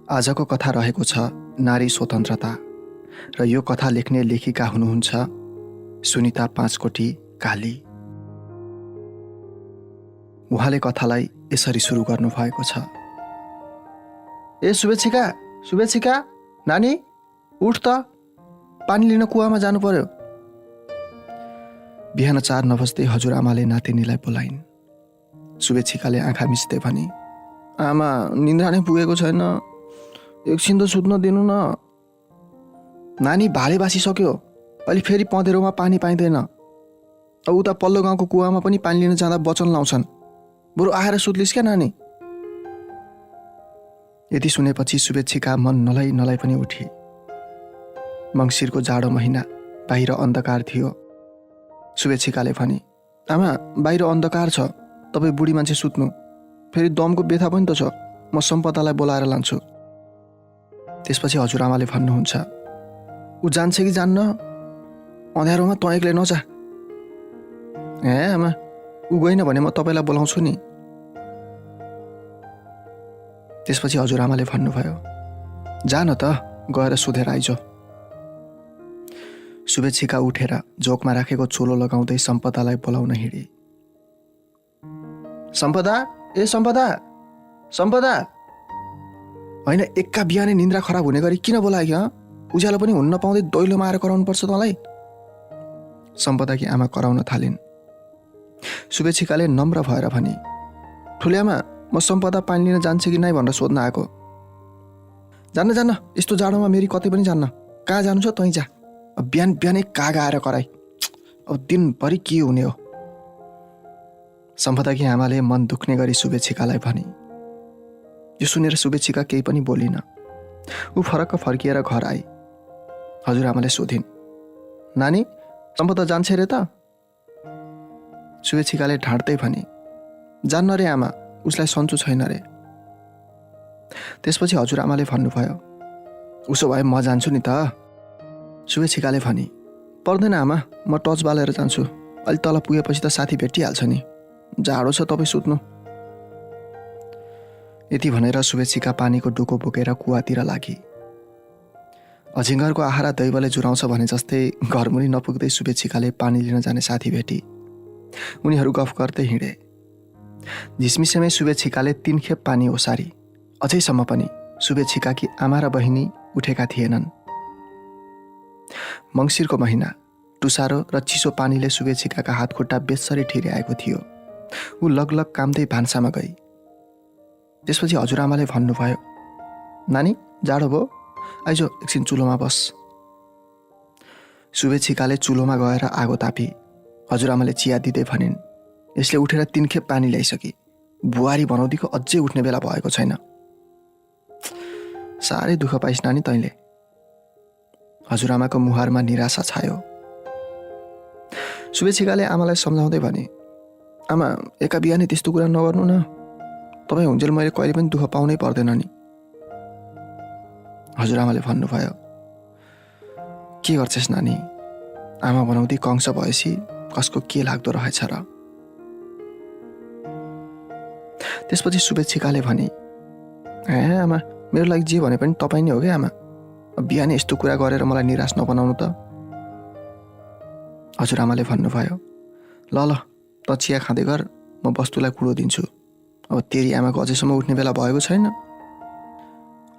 आजको कथा रहेको छ नारी स्वतन्त्रता र यो कथा लेख्ने लेखिका हुनुहुन्छ सुनिता पाँचकोटी काली। उहाँले कथालाई यसरी सुरु गर्नुभएको छ। ए शुभेच्छिका नानी उठ त, पानी लिन कुवामा जानु पर्यो। बिहान 4 नबज्दै हजुरआमाले नातिनीलाई बोलाइन्। शुभेच्छिकाले आँखा मिच्दै भनी, आमा निन्द्रा नै पुगेको छैन, एकछिन त सुत्न दिनु न। नानी भाले बासिसक्यो, अहिले फेरि पँधेरोमा पानी पाइँदैन। अब उता पल्लो गाउँको कुवामा पनि पानी लिन जाँदा वचन लाउँछन्, बरु आएर सुत्लिस् क्या नानी। यति सुनेपछि शुभेच्छिका मन नलाई पनि उठी। मङ्सिरको जाडो महिना, बाहिर अन्धकार थियो। शुभेच्छिकाले भनी, आमा बाहिर अन्धकार छ, तपाईँ बुढी मान्छे सुत्नु, फेरि दमको व्यथा पनि त छ, म सम्पदालाई बोलाएर लान्छु। त्यसपछि हजुरआमाले भन्नुहुन्छ, ऊ जान्छ कि जान्न, अँध्यारोमा तँ एक्लै नजा। ए आमा ऊ गएन भने म तपाईँलाई बोलाउँछु नि। त्यसपछि हजुरआमाले भन्नुभयो, जा न त, गएर सुधेर आइज। शुभेच्छिका उठेर जोकमा राखेको चोलो लगाउँदै सम्पदालाई बोलाउन हिँडे। सम्पदा, ए सम्पदा होइन, एक्का बिहानै निन्द्रा खराब हुने गरी किन बोलायो? उज्यालो पनि हुन्न पाउँदै दैलोमा आएर कराउनु पर्छ तँलाई। सम्पदाकी आमा कराउन थालिन्। शुभेच्छिकाले नम्र भएर भनी, ठुले आमा म सम्पदा पानी लिन जान्छ कि नै भनेर सोध्न आएको। जान्न, यस्तो जाडोमा मेरी कतै पनि जान्न, कहाँ जानु छ तँ जा। अब बिहानै कागा आएर कराई, अब दिनभरि के हुने हो। सम्पदाकी आमाले मन दुख्ने गरी शुभेच्छिकालाई भनी। यो सुनेर शुभेच्छिका केही पनि बोलिन। ऊ फरक्क फर्किएर घर आई। हजुरआमाले सोधिन्, नानी सम्पदा जान्छ रे त? शुभेच्छिकाले ढाँट्दै भनी, जान्न रे आमा, उसलाई सन्चो छैन रे। त्यसपछि हजुरआमाले भन्नुभयो, उसो भए म जान्छु नि त। शुभेच्छिकाले भनी, पर्दैन आमा, म टर्च बालेर जान्छु, अलि तल पुगेपछि त साथी भेटिहाल्छ नि, जाडो छ, तपाईँ सुत्नु। यति भनेर शुभेच्छिका पानीको डुको बोकेर कुवातिर लागि। अजिङ्गरको आहारा दैवले जुराउँछ भने जस्तै घरमुनि नपुग्दै शुभेच्छिकाले पानी लिन जाने साथी भेटी। उनीहरू गफ गर्दै हिँडे। झिसमिसेमै शुभेच्छिकाले 3 खेप पानी ओसारी। अझैसम्म पनि शुभेच्छिकाकी आमा र बहिनी उठेका थिएनन्। मङ्सिरको महिना, टुसारो र चिसो पानीले शुभेच्छिकाका हातखुट्टा बेसरी ठिर्याएको थियो। ऊ लगलग कामदै भान्सामा गई। त्यसपछि हजुरआमाले भन्नुभयो, नानी जाडो भयो, आइज एकछिन चुलोमा बस। शुभेच्छिकाले चुलोमा गएर आगो तापी। हजुरआमाले चिया दिँदै भनिन्, यसले उठेर 3 खेप पानी ल्याइसकी, बुहारी बनाउँदिको अझै उठ्ने बेला भएको छैन। साह्रै दुःख पाइस् नानी तैँले। हजुरआमाको मुहारमा निराशा छायो। शुभेच्छिकाले आमालाई सम्झाउँदै भने, आमा एका बिहानै त्यस्तो कुरा नगर्नु न, तपाईँ हुन्जेल मैले कहिले पनि दुःख पाउनै पर्दैन नि। हजुरआमाले भन्नुभयो, के गर्छस् नानी, आमा बनाउँदै कंस भएपछि कसको के लाग्दो रहेछ र। त्यसपछि शुभेच्छिकाले भने, ए आमा मेरो लागि जे भने पनि तपाईँ नै हो क्या आमा, बिहानै यस्तो कुरा गरेर मलाई निराश नबनाउनु त। हजुरआमाले भन्नुभयो, ल त चिया खाँदै गर, म वस्तुलाई कुडो दिन्छु, अब तेरी आमाको अझैसम्म उठ्ने बेला भएको छैन।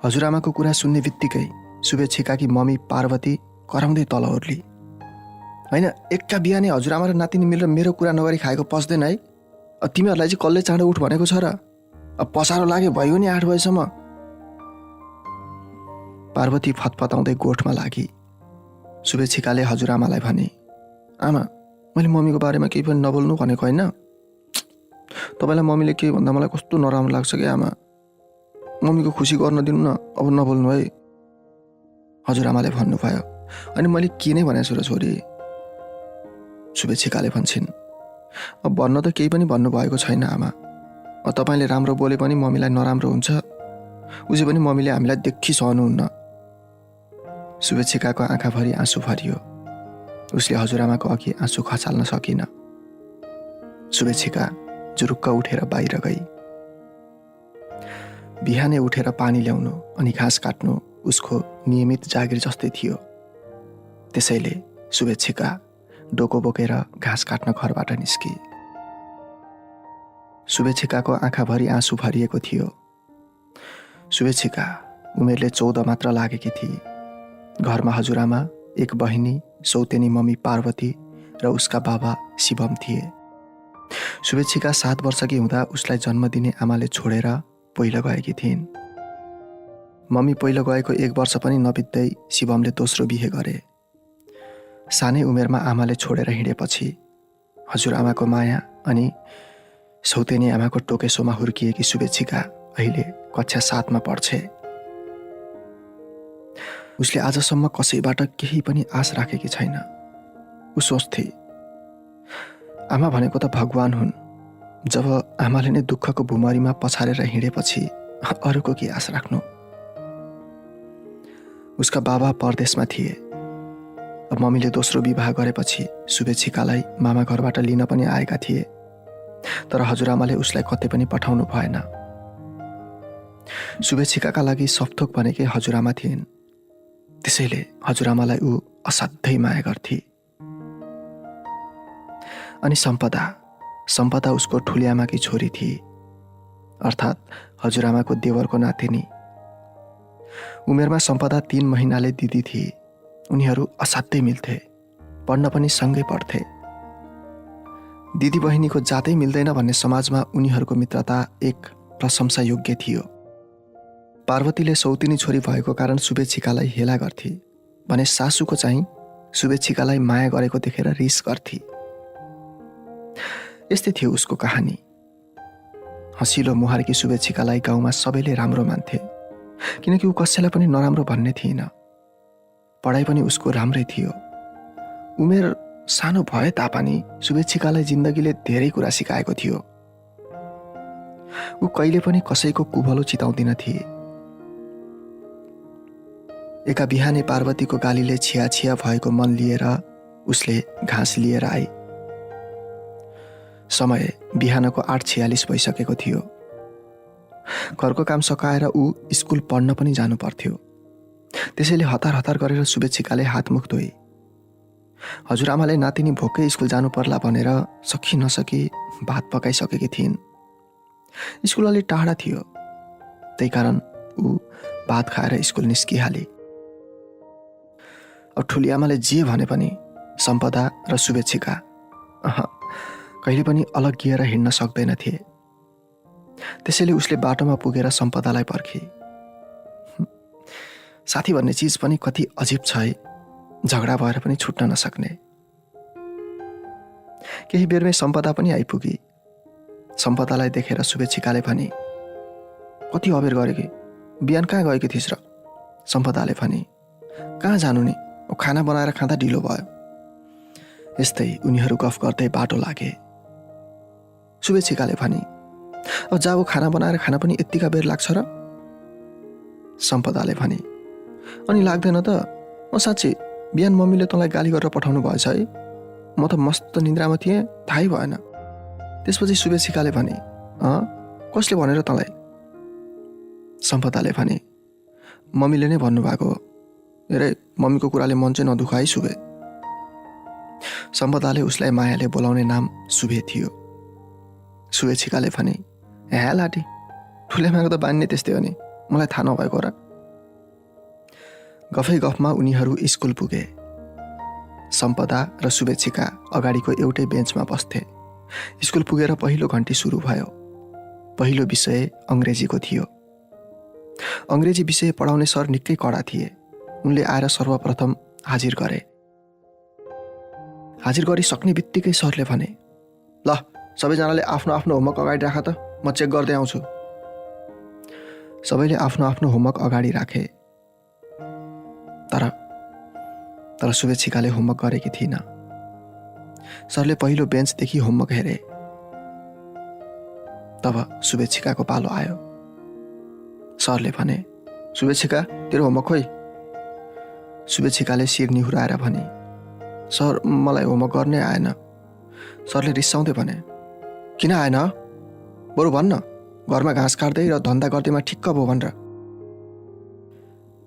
हजुरआमाको कुरा सुन्ने बित्तिकै शुभेच्छिकाकी मम्मी पार्वती कराउँदै तल ओर्ली। होइन, एक्का बिहानै हजुरआमा र नातिनी मिलेर मेरो कुरा नगरी खाएको पस्दैन है। अब तिमीहरूलाई चाहिँ कसले चाँडो उठ भनेको छ र? अब पसारो लाग्यो भयो नि 8 बजेसम्म। पार्वती फतफताउँदै गोठमा लागि। शुभेच्छिकाले हजुरआमालाई भने, आमा मैले मम्मीको बारेमा केही पनि नबोल्नु भनेको होइन, तपाईँलाई मम्मीले के भन्दा मलाई कस्तो नराम्रो लाग्छ क्या आमा, मम्मीको खुसी गर्न दिनु न, अब नबोल्नु है। हजुरआमाले भन्नुभयो, अनि मैले के नै भनेको छु र छोरी? शुभेच्छिकाले भन्छन्, अब भन्न त केही पनि भन्नुभएको छैन आमा, तपाईँले राम्रो बोले पनि मम्मीलाई नराम्रो हुन्छ, उजे पनि मम्मीले हामीलाई देखि सहनुहुन्न। शुभेच्छिकाको आँखाभरि आँसु भरियो। उसले हजुरआमाको अघि आँसु खचाल्न सकिन। शुभेच्छिका जुरुक्क उठेर बाहिर गई। बिहानै उठेर पानी ल्याउनु अनि घाँस काट्नु उसको नियमित जागिर जस्तै थियो। त्यसैले शुभेच्छिका डोको बोकेर घाँस काट्न घरबाट निस्की। शुभेच्छिकाको आँखाभरि आँसु भरिएको थियो। शुभेच्छिका उमेरले 14 मात्र लागेकी थिए। घरमा हजुरआमा, एक बहिनी, सौतेनी मम्मी पार्वती र उसका बाबा शिवम थिए। शुभेच्छिका 7 वर्षकी हुँदा उसलाई जन्म दिने आमाले छोडेर पहिलो गएकी थिइन्। मम्मी पहिलो गएको 1 वर्ष पनि नबित्दै शिवमले दोस्रो बिहे गरे। सानै उमेरमा आमाले छोडेर हिँडेपछि हजुरआमाको माया अनि सौतेनी आमाको टोकेसोमा हुर्किएकी शुभेच्छिका अहिले कक्षा 7 मा पढ्छे। उसले आजसम्म कसैबाट केही पनि आश राखेकी छैन। ऊ सोच्थे, आमा भनेको त भगवान हुन्। जब आमाले नै दुःखको भुमरीमा पछारेर हिँडेपछि अरूको के आश राख्नु। उसका बाबा परदेशमा थिए। अब मम्मीले दोस्रो विवाह गरेपछि शुभेच्छिकालाई मामा घरबाट लिन पनि आएका थिए। तर हजुरआमाले उसलाई कतै पनि पठाउनु भएन। शुभेच्छिकाका लागि सपथोक भनेकै हजुरआमा थिइन्। त्यसैले हजुरआमालाई ऊ असाध्यै माया गर्थे। अनि सम्पदा उसको ठुलिआमाकी छोरी थिए, अर्थात् हजुरआमाको देवरको नातिनी। उमेरमा सम्पदा 3 महिनाले दिदी थिए। उनीहरू असाध्यै मिल्थे, पढ्न पनि सँगै पढ्थे। दिदी बहिनीको जातै मिल्दैन भन्ने समाजमा उनीहरूको मित्रता एक प्रशंसा योग्य थियो। पार्वतीले सौतिनी छोरी भएको कारण शुभेच्छिकालाई हेला गर्थे भने सासूको चाहिँ शुभेच्छिकालाई माया गरेको देखेर रिस गर्थे। यस्तै थियो उसको कहानी। हँसिलो मुहारकी शुभेच्छिकालाई गाउँमा सबैले राम्रो मान्थे, किनकि ऊ कसैलाई पनि नराम्रो भन्ने थिएन। पढाइ पनि उसको राम्रै थियो। उमेर सानो भए तापनि शुभेच्छिकालाई जिन्दगीले धेरै कुरा सिकाएको थियो। ऊ कहिले पनि कसैको कुभलो चिताउँदिन थिए। एका बिहानै पार्वतीको गालीले छिया छिया भएको मन लिएर उसले घाँस लिएर आई। समय बिहानको 8:46 भइसकेको थियो। घरको काम सकाएर ऊ स्कुल पढ्न पनि जानु पर्थ्यो। त्यसैले हतार हतार गरेर शुभेच्छिकाले हातमुख धोए। हजुरआमाले नातिनी भोकै स्कुल जानु पर्ला भनेर सकी नसकी भात पकाइसकेकी थिइन्। स्कुल अलि टाढा थियो, त्यही कारण ऊ भात खाएर स्कुल निस्किहाले। अब ठुलिआमाले जे भने पनि सम्पदा र शुभेच्छिका कहिले पनि अलग्गिएर हिँड्न सक्दैनथे। त्यसैले उसले बाटोमा पुगेर सम्पदालाई पर्खे। साथी भन्ने चिज पनि कति अजीब छ है, झगडा भएर पनि छुट्न नसक्ने। केही बेरमै सम्पदा पनि आइपुगी। सम्पदालाई देखेर शुभेच्छिकाले भने, कति अबेर गरे कि, बिहान कहाँ गएकी थिइस् र? सम्पदाले भने, कहाँ जानु नि, खाना बनाएर खाँदा ढिलो भयो। यस्तै उनीहरू गफ गर्दै बाटो लागे। शुभेच्छिकाले भने, अब जाऊ खाना बनाएर खाना पनि यत्तिका बेर लाग्छ र? सम्पदाले भने, अनि लाग्दैन त? म साँच्ची बिहान मम्मीले तँलाई गाली गरेर पठाउनु भएछ है। म त मस्त निन्द्रामा थिएँ, थाहै भएन। त्यसपछि शुभेच्छिकाले भने, कसले भनेर तँलाई? सम्पदाले भने, मम्मीले नै भन्नुभएको हो। हेरे, मम्मीको कुराले मन चाहिँ नदुखा है शुभे। सम्पदाले उसलाई मायाले बोलाउने नाम शुभे थियो। शुभेच्छिकाले भने, हे लाटी, ठुलेमाको त बानी त्यस्तै हो नि, मलाई थाहा नभएको र? गफै गफमा उनीहरू स्कुल पुगे। सम्पदा र शुभेच्छिका अगाडिको एउटै बेन्चमा बस्थे। स्कुल पुगेर पहिलो घन्टी सुरु भयो। पहिलो विषय अङ्ग्रेजीको थियो। अङ्ग्रेजी विषय पढाउने सर निकै कडा थिए। उनले आएर सर्वप्रथम हाजिर गरे। हाजिर गरिसक्ने बित्तिकै सरले भने, ल सबैजनाले आफ्नो आफ्नो होमवर्क अगाडि राख त, म चेक गर्दै आउँछु। सबैले आफ्नो आफ्नो होमवर्क अगाडि राखे। तर शुभेच्छिकाले होमवर्क गरेकी थिइन। सरले पहिलो बेन्चदेखि होमवर्क हेरे। तब शुभेच्छिकाको पालो आयो। सरले भने, शुभेच्छिका, तेरो होमवर्क खोइ? शुभेच्छिकाले शिर निहुराएर भने, सर मलाई होमवर्क गर्नै आएन। सरले रिसाउँदै भने, किन आएन? बरु भन्न, घरमा घाँस काट्दै र धन्दा गर्दैमा ठिक्क भयो भनेर।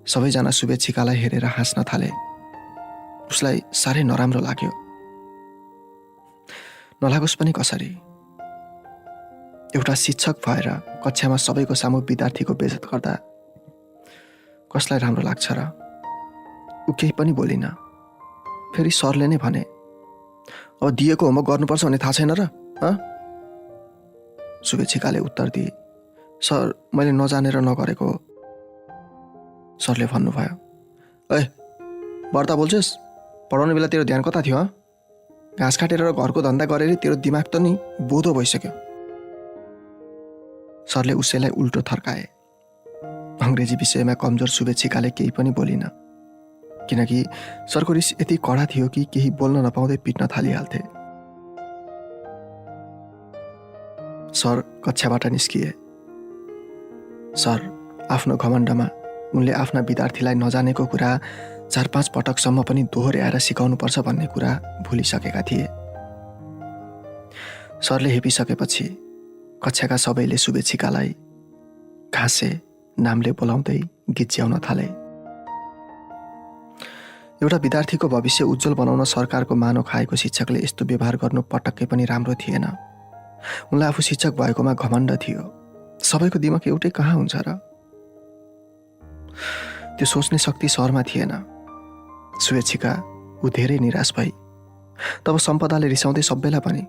सबैजना शुभेच्छिकालाई हेरेर हाँस्न थाले। उसलाई साह्रै नराम्रो लाग्यो। नलागोस् पनि कसरी, एउटा शिक्षक भएर कक्षामा सबैको सामु विद्यार्थीको बेइज्जत गर्दा कसलाई राम्रो लाग्छ र? ऊ केही पनि बोलिन। फेरि सरले नै भने, अब दिएको होमवर्क गर्नुपर्छ भन्ने थाहा छैन र? शुभेच्छिकाले उत्तर दिए, सर मैले नजानेर नगरेको हो। सरले भन्नुभयो, ए बढ्ता बोल्छस्? पढाउने बेला तेरो ध्यान कता थियो? घाँस काटेर र घरको धन्दा गरेर तेरो दिमाग त नि बोधो भइसक्यो। सरले उसैलाई उल्टो थर्काए। अङ्ग्रेजी विषयमा कमजोर शुभेच्छिकाले केही पनि बोलिन, किनकि सरको रिस यति कडा थियो कि केही बोल्न नपाउँदै पिट्न थालिहाल्थे। सर कक्षाबाट निस्किए। सर आफ्नो घमण्डमा उनले आफ्ना विद्यार्थीलाई नजानेको कुरा 4-5 पटकसम्म पनि दोहोर्याएर सिकाउनुपर्छ भन्ने कुरा भुलिसकेका थिए। सरले हेपिसकेपछि कक्षाका सबैले शुभेच्छिकालाई घाँसे नामले बोलाउँदै गिज्याउन थाले। एउटा विद्यार्थीको भविष्य उज्जवल बनाउन सरकारको मानो खाएको शिक्षकले यस्तो व्यवहार गर्नु पटक्कै पनि राम्रो थिएन। उनलाई आफू शिक्षक भएकोमा घमण्ड थियो। सबैको दिमाग एउटै कहाँ हुन्छ र? त्यो सोच्ने शक्ति सरमा थिएन। शुभेच्छिका ऊ धेरै निराश भई। तब सम्पदाले रिसाउँदै सबैलाई भने,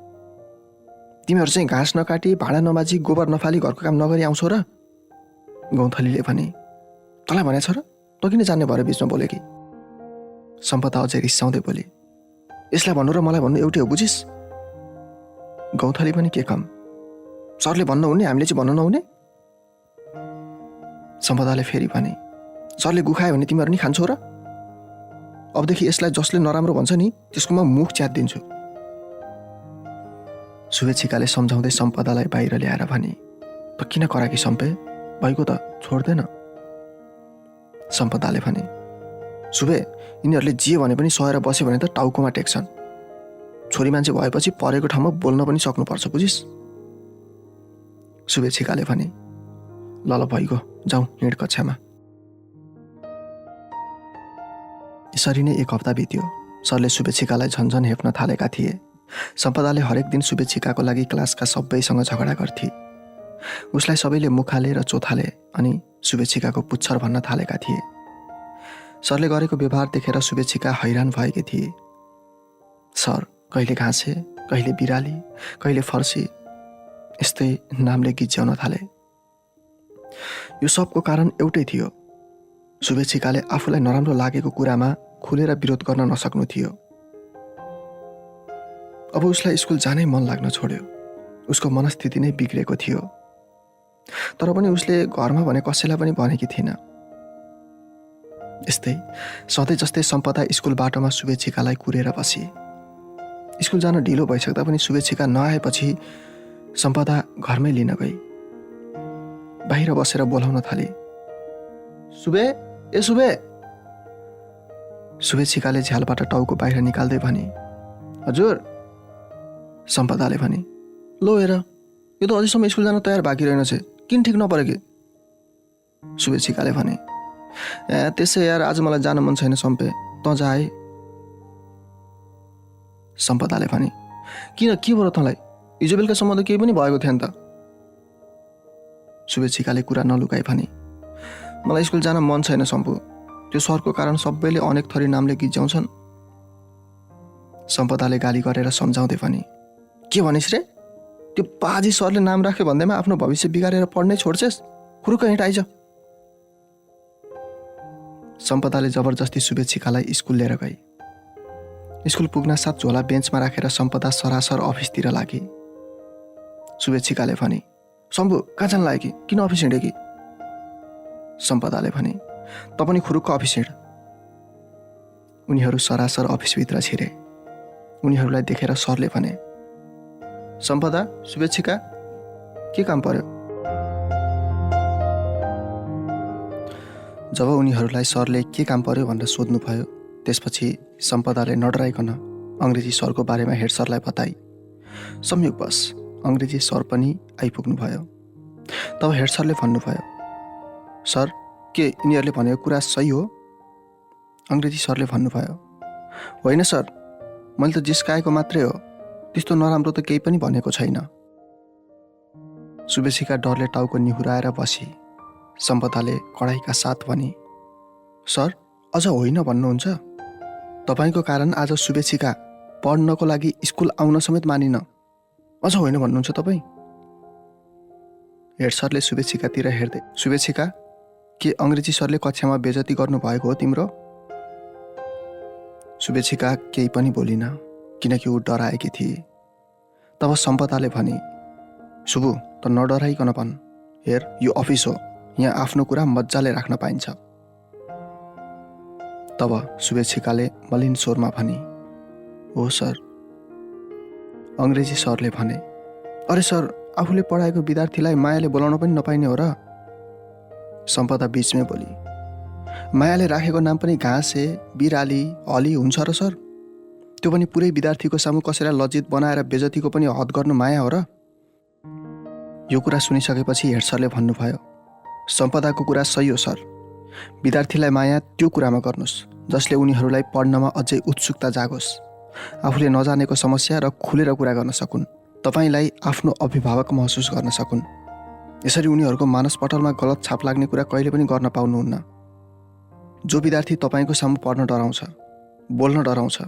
तिमीहरू चाहिँ घाँस नकाटी, भाँडा नमाजी, गोबर नफाली घरको काम नगरी आउँछौ र? गौँथलीले भने, तँलाई भनेछ र? तँ किन जान्ने भएर बिचमा बोले कि? सम्पदा अझै रिसाउँदै बोली, यसलाई भन्नु र मलाई भन्नु एउटै हो, बुझिस्? गौँथली पनि के कम, सरले भन्न हुने, हामीले चाहिँ भन्न नहुने? सम्पदाले फेरि भने, सरले गुखायो भने तिमीहरू नि खान्छौ र? अबदेखि यसलाई जसले नराम्रो भन्छ नि त्यसकोमा मुख च्यातिदिन्छु। शुभेच्छिकाले सम्झाउँदै सम्पदालाई बाहिर ल्याएर भने, त किन कराकी सम्पे, भइगयो त छोड्दैन। सम्पदाले भने, शुभे यिनीहरूले जे भने पनि सहेर बस्यो भने त टाउकोमा टेक्छन्। छोरी मान्छे भएपछि परेको ठाउँमा बोल्न पनि सक्नुपर्छ, बुझिस्? शुभेच्छिकाले भने, ल ल भइगयो, जाउँ हिँड कक्षामा। यसरी नै 1 हप्ता बित्यो। सरले शुभेच्छिकालाई झन्झन हेप्न थालेका थिए। सम्पदाले हरेक दिन शुभेच्छिकाको लागि क्लासका सबैसँग झगडा गर्थे। उसलाई सबैले मुखाले र चोथाले अनि शुभेच्छिकाको पुच्छर भन्न थालेका थिए। सरले गरेको व्यवहार देखेर शुभेच्छिका हैरान भएकी थिए। सर कहिले घाँसे, कहिले बिराली, कहिले फर्सी, यस्तै नामले गिज्याउन थाले। यो सबको कारण एउटै थियो, शुभेच्छिकाले आफूलाई नराम्रो लागेको कुरामा खुलेर विरोध गर्न नसक्नु थियो। अब उसलाई स्कुल जानै मन लाग्न छोड्यो। उसको मनस्थिति नै बिग्रेको थियो। तर पनि उसले घरमा भने कसैलाई पनि भनेकी थिएन। यस्तै सधैँ जस्तै सम्पदा स्कुल बाटोमा शुभेच्छिकालाई कुरेर बसी। स्कुल जान ढिलो भइसक्दा पनि शुभेच्छिका नआएपछि सम्पदा घरमै लिन गई। बाहिर बसेर बोलाउन थाली, शुभे, ए शुभे। शुभेच्छिकाले झ्यालबाट टाउको बाहिर निकाल्दै भने, हजुर। सम्पदाले भने, लो हेर, यो त अझैसम्म स्कुल जान तयार बाँकी रहेनछ, किन ठिक नपऱ्यो कि? शुभेच्छिकाले भने, ए त्यसै यार, आज मलाई जान मन छैन सम्पे, तँ जा है। सम्पदाले भने, किन, के भयो तँलाई? हिजो बेलुकासम्म त केही पनि भएको थिएन त। शुभेच्छिकाले कुरा नलुकाई भने, मलाई स्कुल जान मन छैन सम्पु, त्यो सरको कारण सबैले अनेक थरी नामले गिज्याउँछन्। सम्पदाले गाली गरेर सम्झाउँदै भने, के भनिस् रे? त्यो पाजी सरले नाम राख्यो भन्दैमा आफ्नो भविष्य बिगारेर पढ्नै छोड्छेस्? खुरुक्क हिँड आइज। सम्पदाले जबरजस्ती शुभेच्छिकालाई स्कुल लिएर गई। स्कुल पुग्न साथ झोला बेन्चमा राखेर सम्पदा सरासर अफिसतिर लागे। शुभेच्छिकाले भने, शम्भु कहाँ जान लाग्यो कि, किन अफिस हिँड्यो कि? सम्पदाले भने, त पनि खुरुक्क अफिस हिँड। उनीहरू सरासर अफिसभित्र छिरे। उनीहरूलाई देखेर सरले भने, सम्पदा, शुभेच्छिका, के काम पर्यो? जब उनीहरूलाई सरले के काम पर्यो भनेर सोध्नुभयो, त्यसपछि सम्पदाले नडराइकन अङ्ग्रेजी सरको बारेमा हेड सरलाई बताई। संयोगवश अङ्ग्रेजी सर पनि आइपुग्नुभयो। तब हेड सरले भन्नुभयो, सर के यिनीहरूले भनेको कुरा सही हो? अङ्ग्रेजी सरले भन्नुभयो, होइन सर, मैले त जिस्काएको मात्रै हो, त्यस्तो नराम्रो त केही पनि भनेको छैन। शुभेच्छिका डरले टाउको निहुराएर बसी। सम्पदाले कडाइका साथ भने, सर अझ होइन भन्नुहुन्छ? तपाईँको कारण आज शुभेच्छिका पढ्नको लागि स्कुल आउन समेत मानिन, अझ होइन भन्नुहुन्छ तपाईँ? हेड सरले शुभेच्छिकातिर हेर्दै, शुभेच्छिका के अङ्ग्रेजी सरले कक्षामा बेइज्जती गर्नुभएको हो तिम्रो? शुभेच्छिका केही पनि बोलिन, किनकि ऊ डराएकी थिए। तब सम्पदाले भने, शुभु त नडराइकन भन्, हेर यो अफिस हो, यहाँ आफ्नो कुरा मजाले राख्न पाइन्छ। तब शुभेच्छिकाले मलिन स्वरमा भने, हो सर। अङ्ग्रेजी सरले भने, अरे सर, आफूले पढाएको विद्यार्थीलाई मायाले बोलाउन पनि नपाइने हो र? सम्पदा बीचमै बोली, मायाले राखेको नाम पनि घाँसे, बिराली, हली हुन्छ र सर? त्यो पनि पुरै विद्यार्थीको सामु कसैलाई लज्जित बनाएर बेइज्जतीको पनि हद गर्नु माया हो र? यो कुरा सुनिसकेपछि हेड सरले भन्नुभयो, सम्पदाको कुरा सही हो सर, विद्यार्थीलाई माया त्यो कुरामा गर्नुहोस् जसले उनीहरूलाई पढ्नमा अझै उत्सुकता जागोस्, आफूले नजानेको समस्या र खुलेर कुरा गर्न सकुन्, तपाईँलाई आफ्नो अभिभावक महसुस गर्न सकुन्। यसरी उनीहरूको मानसपटलमा गलत छाप लाग्ने कुरा कहिले पनि गर्न पाउनुहुन्न। जो विद्यार्थी तपाईँको सामु पढ्न डराउँछ, बोल्न डराउँछ,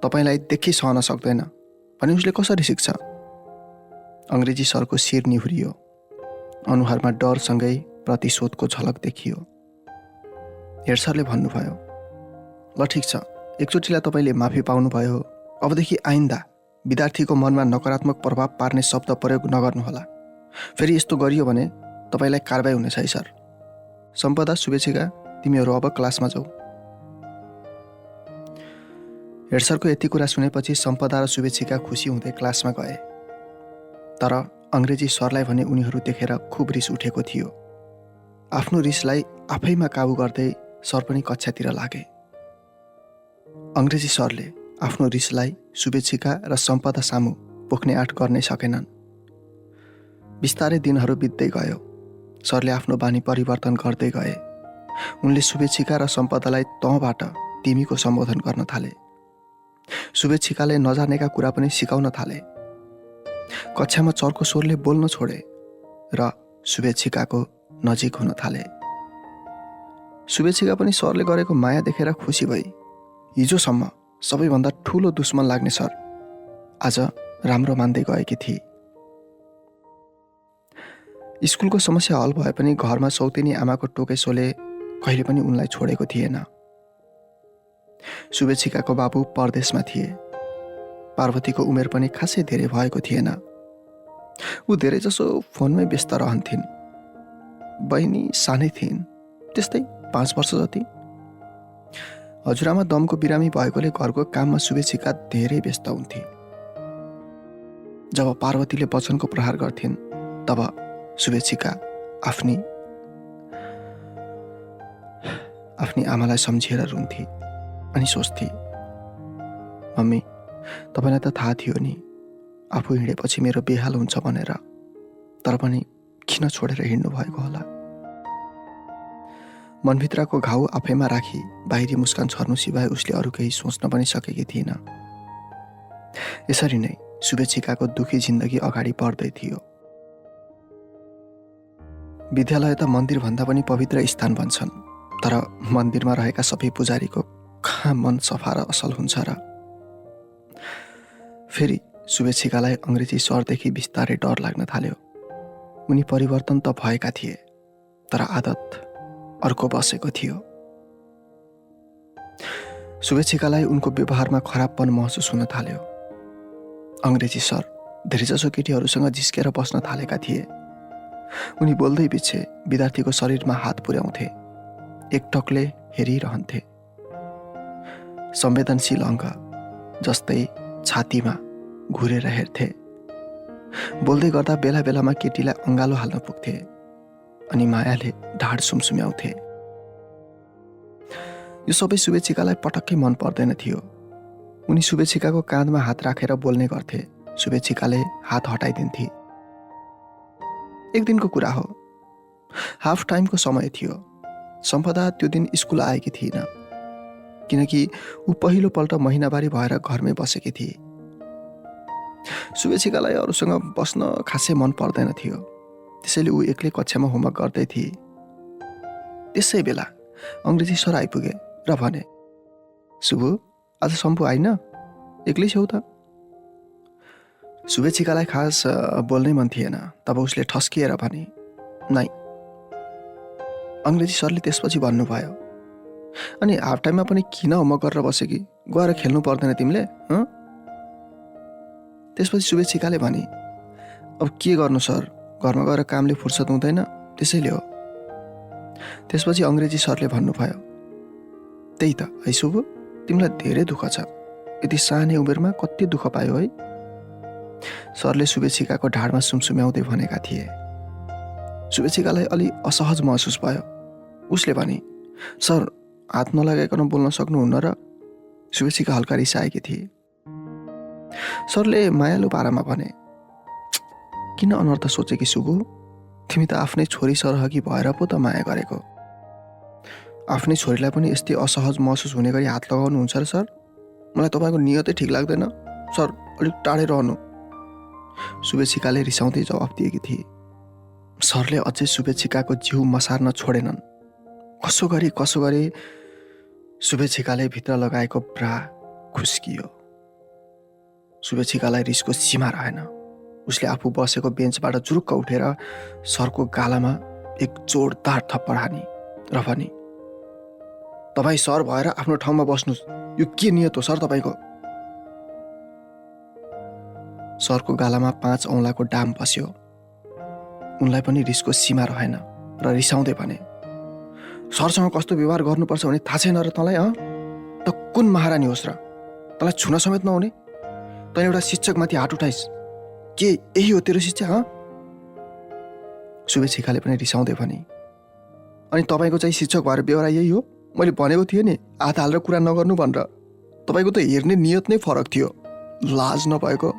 तपाईँलाई देखि सहन सक्दैन भने उसले कसरी सिक्छ? अङ्ग्रेजी सरको शिर निहुरियो, अनुहारमा डरसँगै प्रतिशोधको झलक देखियो। हेड सरले भन्नुभयो, ल ठिक छ, एकचोटिलाई तपाईँले माफी पाउनुभयो, अबदेखि आइन्दा विद्यार्थीको मनमा नकारात्मक प्रभाव पार्ने शब्द प्रयोग नगर्नुहोला। फेरि यस्तो गरियो भने तपाईँलाई कारबाही हुनेछ है सर। सम्पदा, शुभेच्छिका, तिमीहरू अब क्लासमा जाऊ। हेड सरको यति कुरा सुनेपछि सम्पदा र शुभेच्छिका खुसी हुँदै क्लासमा गए। तर अङ्ग्रेजी सरलाई भने उनीहरू देखेर खुब रिस उठेको थियो। आफ्नो रिसलाई आफैमा काबु गर्दै सर पनि कक्षातिर लागे। अङ्ग्रेजी सरले आफ्नो रिसलाई शुभेच्छिका र सम्पदा सामु पोख्ने आँट गर्नै सकेनन्। बिस्तारै दिनहरू बित्दै गयो। सरले आफ्नो बानी परिवर्तन गर्दै गए। उनले शुभेच्छिका र सम्पदालाई तँबाट तिमीको सम्बोधन गर्न थाले। शुभेच्छिकाले नजानेका कुरा पनि सिकाउन थाले। कक्षामा चर्को स्वरले बोल्न छोडे र शुभेच्छिकाको नजिक हुन थाले। शुभेच्छिका पनि सरले गरेको माया देखेर खुसी भई। हिजोसम्म सबैभन्दा ठुलो दुश्मन लाग्ने सर आज राम्रो मान्दै गएकी थिए। स्कुलको समस्या हल भए पनि घरमा सौतेनी आमाको टोकेसोले कहिले पनि उनलाई छोडेको थिएन। शुभेच्छिकाको बाबु परदेशमा थिए। पार्वतीको उमेर पनि खासै धेरै भएको थिएन। ऊ धेरैजसो फोनमै व्यस्त रहन्थिन्। बहिनी सानै थिइन्, त्यस्तै 5 वर्ष जति। हजुरआमा दमको बिरामी भएकोले घरको काममा शुभेच्छिका धेरै व्यस्त हुन्थे। जब पार्वतीले वचनको प्रहार गर्थिन् तब शुभेच्छिका आफ्नी आमालाई सम्झेर रुन्थे अनि सोच्थे, मम्मी, तपाईँलाई त थाहा थियो नि आफू हिँडेपछि मेरो बेहाल हुन्छ भनेर, तर पनि किन छोडेर हिँड्नु भएको होला? मनभित्रको घाउ आफैमा राखी बाहिरी मुस्कान छर्नु सिवाय उसले अरू केही सोच्न पनि सकेकी थिएन। यसरी नै शुभेच्छिकाको दुखी जिन्दगी अगाडि बढ्दै थियो। विद्यालय त मन्दिरभन्दा पनि पवित्र स्थान भन्छन्, तर मन्दिरमा रहेका सबै पुजारीको कहाँ मन सफा र असल हुन्छ र? फेरि शुभेच्छिकालाई अङ्ग्रेजी सरदेखि बिस्तारै डर लाग्न थाल्यो। उनी परिवर्तन त भएका थिए, तर आदत अर्को बसेको थियो। शुभेच्छिकालाई उनको व्यवहारमा खराबपन महसुस हुन थाल्यो। अङ्ग्रेजी सर धेरैजसो केटीहरूसँग जिस्केर बस्न थालेका थिए। उनी बोल्दै पिच्छे विद्यार्थीको शरीरमा हात पुर्याउँथे, एकटकले हेरिरहन्थे। संवेदनशील अङ्ग जस्तै छातीमा घुरेर हेर्थे। बोल्दै गर्दा बेला बेलामा केटीलाई अँगालो हाल्न पुग्थे अनि मायाले ढाड सुमसुम्याउँथे। यो सबै शुभेच्छिकालाई पटक्कै मन पर्दैन थियो। उनी शुभेच्छिकाको काँधमा हात राखेर बोल्ने गर्थे। शुभेच्छिकाले हात हटाइदिन्थे। एक दिनको कुरा हो, हाफ टाइमको समय थियो। सम्पदा त्यो दिन स्कुल आएकी थिइन, किनकि ऊ पहिलोपल्ट महिनावारी भएर घरमै बसेकी थिए। शुभेच्छिकालाई अरूसँग बस्न खासै मन पर्दैन थियो, त्यसैले ऊ एक्लै कक्षामा होमवर्क गर्दै थिए। त्यसै बेला अङ्ग्रेजी सर आइपुगे र भने, शुभु, आज सम्पु आइन? एक्लै छेउ त? शुभेच्छिकालाई खास बोल्नै मन थिएन, तब उसले ठस्किएर भने, नाइ। अङ्ग्रेजी सरले त्यसपछि भन्नुभयो, अनि हाफ टाइममा पनि किन होमवर्क गरेर बसे कि? गएर खेल्नु पर्दैन तिमीले? त्यसपछि शुभेच्छिकाले भने, अब के गर्नु सर, घरमा गएर कामले फुर्सद हुँदैन, त्यसैले हो। त्यसपछि अङ्ग्रेजी सरले भन्नुभयो, त्यही त है शुभ, तिमीलाई धेरै दुःख छ, यति सानै उमेरमा कति दुःख पायो है। सरले शुभेच्छिकाको ढाडमा सुमसुम्याउँदै भनेका थिए। शुभेच्छिकालाई अलि असहज महसुस भयो। उसले भने, सर, हात नलगाइकन बोल्न सक्नुहुन्न र? शुभेच्छिका हल्का रिसाएकी थिए। सरले मायालु पारामा भने, किन अनर्थ सोचे कि शुभु, तिमी त आफ्नै छोरी सरहगी भएर पो त माया गरेको। आफ्नै छोरीलाई पनि यस्तै असहज महसुस हुने गरी हात लगाउनुहुन्छ र सर? मलाई तपाईँको नियतै ठिक लाग्दैन, सर, अलिक टाढै रहनु। शुभेच्छिकाले रिसाउँदै जवाफ दिएकी थिए। सरले अझै शुभेच्छिकाको जिउ मसार्न छोडेनन्। कसो गरी शुभेच्छिकाले भित्र लगाएको ब्रा खुस्कियो। शुभेच्छिकालाई रिसको सीमा रहेन। उसले आफू बसेको बेन्चबाट जुरुक्क उठेर सरको गालामा एक जोरदार थप्पड हानी र भनी, तपाईँ सर भएर आफ्नो ठाउँमा बस्नुहोस्, यो के नियत हो सर तपाईँको? सरको गालामा 5 औँलाको डाम बस्यो। उनलाई पनि रिसको सीमा रहेन र रिसाउँदै भने, सरसँग कस्तो व्यवहार गर्नुपर्छ भने थाहा छैन र तँलाई? त कुन महारानी होस् र? तँलाई छुन समेत नहुने? तँ एउटा शिक्षकमाथि हात उठाइस्, के यही हो तेरो शिक्षा? शुभेच्छिकाले पनि रिसाउँदै भने, अनि तपाईँको चाहिँ शिक्षक भएर बेहोरा यही हो? मैले भनेको थिएँ नि हात हालेर कुरा नगर्नु भनेर। तपाईँको त हेर्ने नियत नै फरक थियो, लाज नभएको।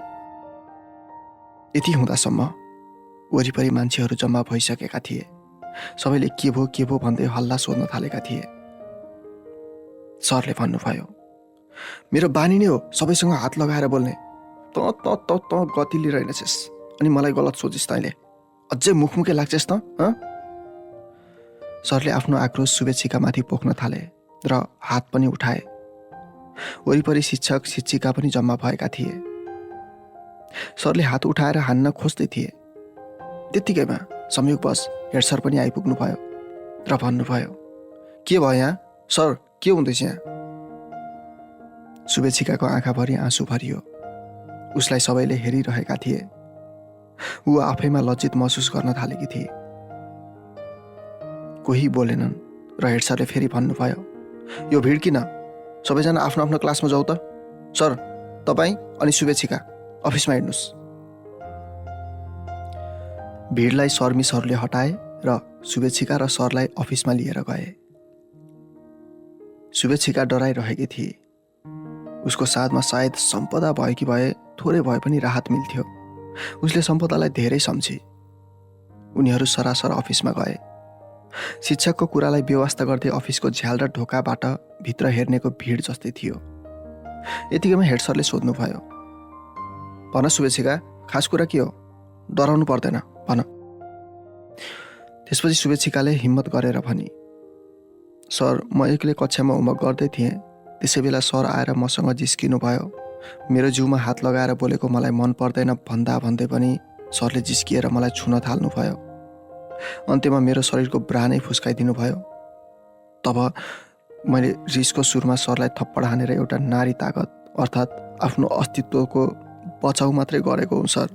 यति हुँदासम्म वरिपरि मान्छेहरू जम्मा भइसकेका थिए। सबैले के भो भन्दै हल्ला सोध्न थालेका थिए। सरले भन्नुभयो, मेरो बानी नै हो सबैसँग हात लगाएर बोल्ने। त गति लिइरहेछस् अनि मलाई गलत सोचिस् तैँले? अझै मुखमुखे लाग्छस् त? सरले आफ्नो आक्रोश शुभेच्छिकामाथि पोख्न थाले र हात पनि उठाए। वरिपरि शिक्षक शिक्षिका पनि जम्मा भएका थिए। सरले हात उठाएर हान्न खोज्दै थिए। त्यत्तिकैमा संयोगवश हेड सर पनि आइपुग्नु भयो र भन्नुभयो, के भयो यहाँ सर, के हुँदैछ यहाँ? शुभेच्छिकाको आँखाभरि आँसु भरियो। उसलाई सबैले हेरिरहेका थिए। ऊ आफैमा लज्जित महसुस गर्न थालेकी थिए। कोही बोलेनन् र हेड सरले फेरि भन्नुभयो, यो भिड किन? सबैजना आफ्नो आफ्नो क्लासमा जाऊ त। सर, तपाईँ अनि शुभेच्छिका अफिसमा हिँड्नुहोस्। भिडलाई सरमिसहरूले हटाए र शुभेच्छिका र सरलाई अफिसमा लिएर गए। शुभेच्छिका डराइरहेकी थिए। उसको साथमा सायद सम्पदा भएकी भए थोरै भए पनि राहत मिल्थ्यो। उसले सम्पदालाई धेरै सम्झे। उनीहरू सरासर अफिसमा गए। शिक्षकको कुरालाई व्यवस्था गर्दै अफिसको झ्याल र ढोकाबाट भित्र हेर्नेको भिड जस्तै थियो। यतिकैमा हेड सरले सोध्नुभयो, भन शुभेच्छिका, खास कुरा के हो? डराउनु पर्दैन, भन। त्यसपछि शुभेच्छिकाले हिम्मत गरेर भनी, सर, म एक्लै कक्षामा होमवर्क गर्दै थिएँ। त्यसै बेला सर आएर मसँग जिस्किनु भयो। मेरो जिउमा हात लगाएर बोलेको मलाई मन पर्दैन भन्दै पनि सरले जिस्किएर मलाई छुन थाल्नु भयो। अन्त्यमा मेरो शरीरको ब्रा नै फुस्काइदिनु भयो। तब मैले रिसको सुरमा सरलाई थप्पड हानेर एउटा नारी तागत अर्थात् आफ्नो अस्तित्वको बचाउ मात्रै गरेको हुँ सर।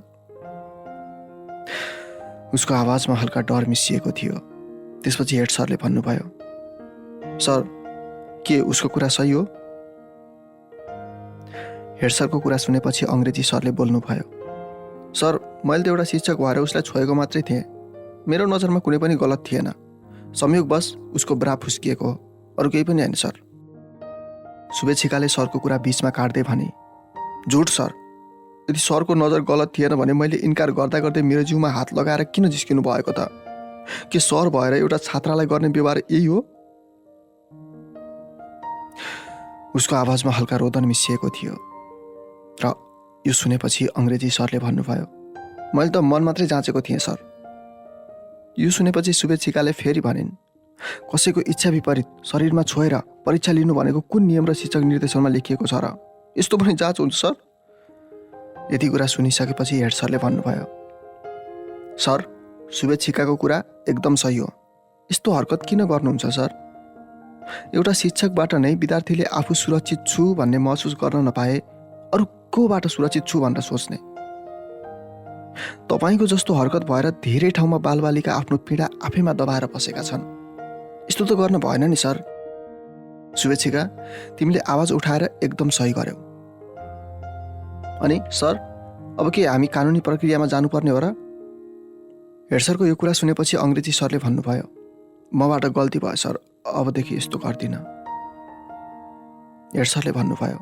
उसको आवाजमा हल्का डर मिसिएको थियो। त्यसपछि हेड सरले भन्नुभयो, सर, के उसको कुरा सही हो? हेड सरको कुरा सुनेपछि अङ्ग्रेजी सरले बोल्नुभयो, सर, मैले त एउटा शिक्षक भएर उसलाई छोएको मात्रै थिएँ। मेरो नजरमा कुनै पनि गलत थिएन। संयोगवश उसको ब्रा फुस्किएको हो, अरू केही पनि होइन सर। शुभेच्छिकाले सरको कुरा बिचमा काट्दै भने, झुट सर, यदि सरको नजर गलत थिएन भने मैले इन्कार गर्दा गर्दै मेरो जिउमा हात लगाएर किन जिस्किनु भएको त? के सर भएर एउटा छात्रालाई गर्ने व्यवहार यही हो? उसको आवाजमा हल्का रोदन मिसिएको थियो र यो सुनेपछि अङ्ग्रेजी सरले भन्नुभयो, मैले त मन मात्रै जाँचेको थिएँ सर। यो सुनेपछि शुभेच्छिकाले फेरि भनिन्, कसैको इच्छा विपरीत शरीरमा छोएर परीक्षा लिनु भनेको कुन नियम र शिक्षक निर्देशनमा लेखिएको छ र? यस्तो पनि जाँच हुन्छ सर? यति कुरा सुनिसकेपछि हेड सरले भन्नुभयो, सर शुभेच्छिकाको कुरा एकदम सही हो। यस्तो हरकत किन गर्नुहुन्छ सर? एउटा शिक्षकबाट नै विद्यार्थीले आफू सुरक्षित छु भन्ने महसुस गर्न नपाए अरू कोबाट सुरक्षित छु भनेर सोच्ने? तपाईँको जस्तो हरकत भएर धेरै ठाउँमा बालबालिका आफ्नो पीडा आफैमा दबाएर बसेका छन्। यस्तो त गर्न भएन नि सर। शुभेच्छिका, तिमीले आवाज उठाएर एकदम सही गर्यौ। अनि सर, अब के हामी कानुनी प्रक्रियामा जानुपर्ने हो र? हेड सरको यो कुरा सुनेपछि अङ्ग्रेजी सरले भन्नुभयो, मबाट गल्ती भयो सर, अबदेखि यस्तो गर्दिनँ। हेड सरले भन्नुभयो,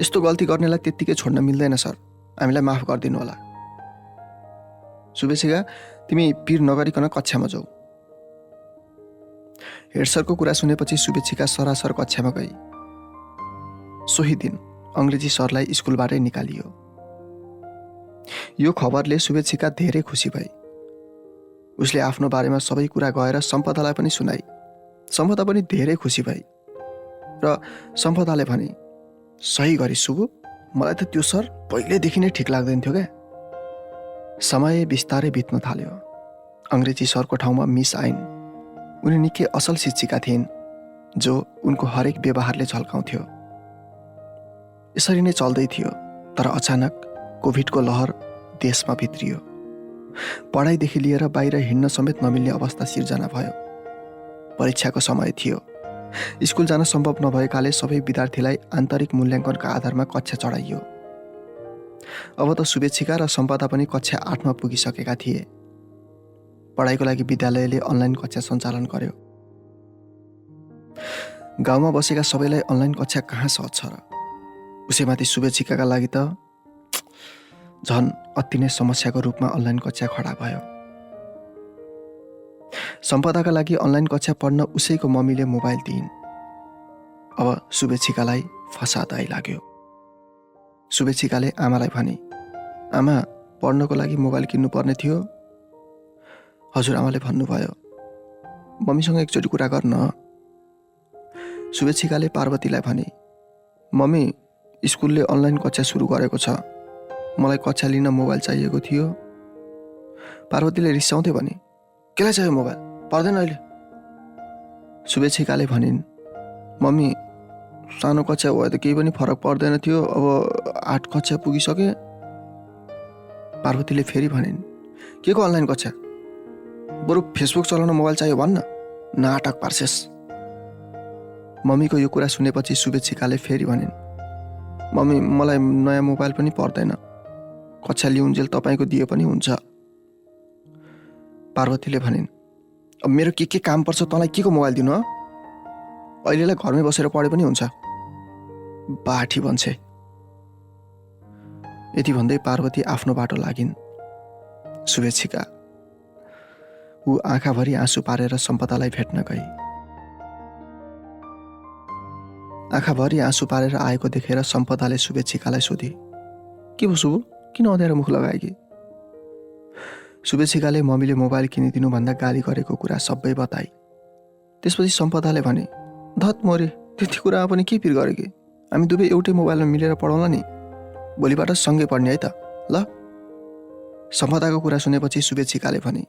यस्तो गल्ती गर्नेलाई त्यत्तिकै छोड्न मिल्दैन सर, हामीलाई माफ गरिदिनु होला। शुभेच्छिका, तिमी पिर नगरिकन कक्षामा जाऊ। हेड सरको कुरा सुनेपछि शुभेच्छिका सरासर कक्षामा गई। सोही दिन अङ्ग्रेजी सरलाई स्कुलबाटै निकालियो। यो खबरले शुभेच्छिका धेरै खुसी भई। उसले आफ्नो बारेमा सबै कुरा गएर सम्पदालाई पनि सुनाई। सम्पदा पनि धेरै खुसी भई र सम्पदाले भने, सही गरी सुबु, मलाई त त्यो सर पहिल्यैदेखि नै ठिक लाग्दैन थियो क्या। समय बिस्तारै बित्न थाल्यो। अङ्ग्रेजी सरको ठाउँमा मिस आइन्। उनी निकै असल शिक्षिका थिइन् जो उनको हरेक व्यवहारले झल्काउँथ्यो। यसरी नै चल्दै थियो, तर अचानक कोभिडको लहर देशमा भित्रियो। पढाइदेखि लिएर बाहिर हिँड्न समेत नमिल्ने अवस्था सिर्जना भयो। परीक्षाको समय थियो। स्कुल जान सम्भव नभएकाले सबै विद्यार्थीलाई आन्तरिक मूल्याङ्कनका आधारमा कक्षा चढाइयो। अब त शुभेच्छिका र सम्पदा पनि कक्षा 8मा पुगिसकेका थिए। पढाइको लागि विद्यालयले अनलाइन कक्षा सञ्चालन गर्यो। गाउँमा बसेका सबैलाई अनलाइन कक्षा कहाँ सहज छ र? उसैमाथि शुभेच्छिकाका लागि त झन् अति नै समस्याको रूपमा अनलाइन कक्षा खडा भयो। सम्पदाका लागि अनलाइन कक्षा पढ्न उसैको मम्मीले मोबाइल दिइन्। अब शुभेच्छिकालाई फसाद आइलाग्यो। शुभेच्छिकाले आमालाई भने, आमा, पढ्नको लागि मोबाइल किन्नुपर्ने थियो। हजुरआमाले भन्नुभयो, मम्मीसँग एकचोटि कुरा गर्न। शुभेच्छिकाले पार्वतीलाई भने, मम्मी, स्कुलले अनलाइन कक्षा सुरु गरेको छ, मलाई कक्षा लिन मोबाइल चाहिएको थियो। पार्वतीले रिसाउँदै भने, केलाई चाहियो मोबाइल? पर्दैन अहिले। शुभेच्छिकाले भनिन्, मम्मी, सानो कक्षा भयो त केही पनि फरक पर्दैन थियो, अब 8 कक्षा पुगिसके। पार्वतीले फेरि भनिन्, के को अनलाइन कक्षा? बरु फेसबुक चलाउन मोबाइल चाहियो भन्न, नाटक पार्सेस। मम्मीको यो कुरा सुनेपछि शुभेच्छिकाले फेरि भनिन्, मम्मी, मलाई नयाँ मोबाइल पनि पर्दैन, कक्षा लिउन्जेल तपाईँको दिए पनि हुन्छ। पार्वतीले भनिन्, अब मेरो के काम पर्छ तँलाई के को मोबाइल दिनु? अहिलेलाई घरमै बसेर पढे पनि हुन्छ, बाठी भन्छे। यति भन्दै पार्वती आफ्नो बाटो लागिन्। शुभेच्छिका ऊ आँखाभरि आँसु पारेर सम्पदालाई भेट्न गई। आँखाभरि आँसु पारेर आएको देखेर सम्पदाले शुभेच्छिकालाई सोधी, के भयो शुभु, किन अँध्यारो मुख लगाएकी? शुभेच्छिकाले मम्मीले मोबाइल किनिदिनु भन्दा गाली गरेको कुरा सबै बताई। त्यसपछि सम्पदाले भने, धत मोरे, त्यति कुरामा पनि के पिर गरे कि? हामी दुवै एउटै मोबाइलमा मिलेर पढाउँला नि, भोलिबाट सँगै पढ्ने है त, ल? सम्पदाको कुरा सुनेपछि शुभेच्छिकाले भने,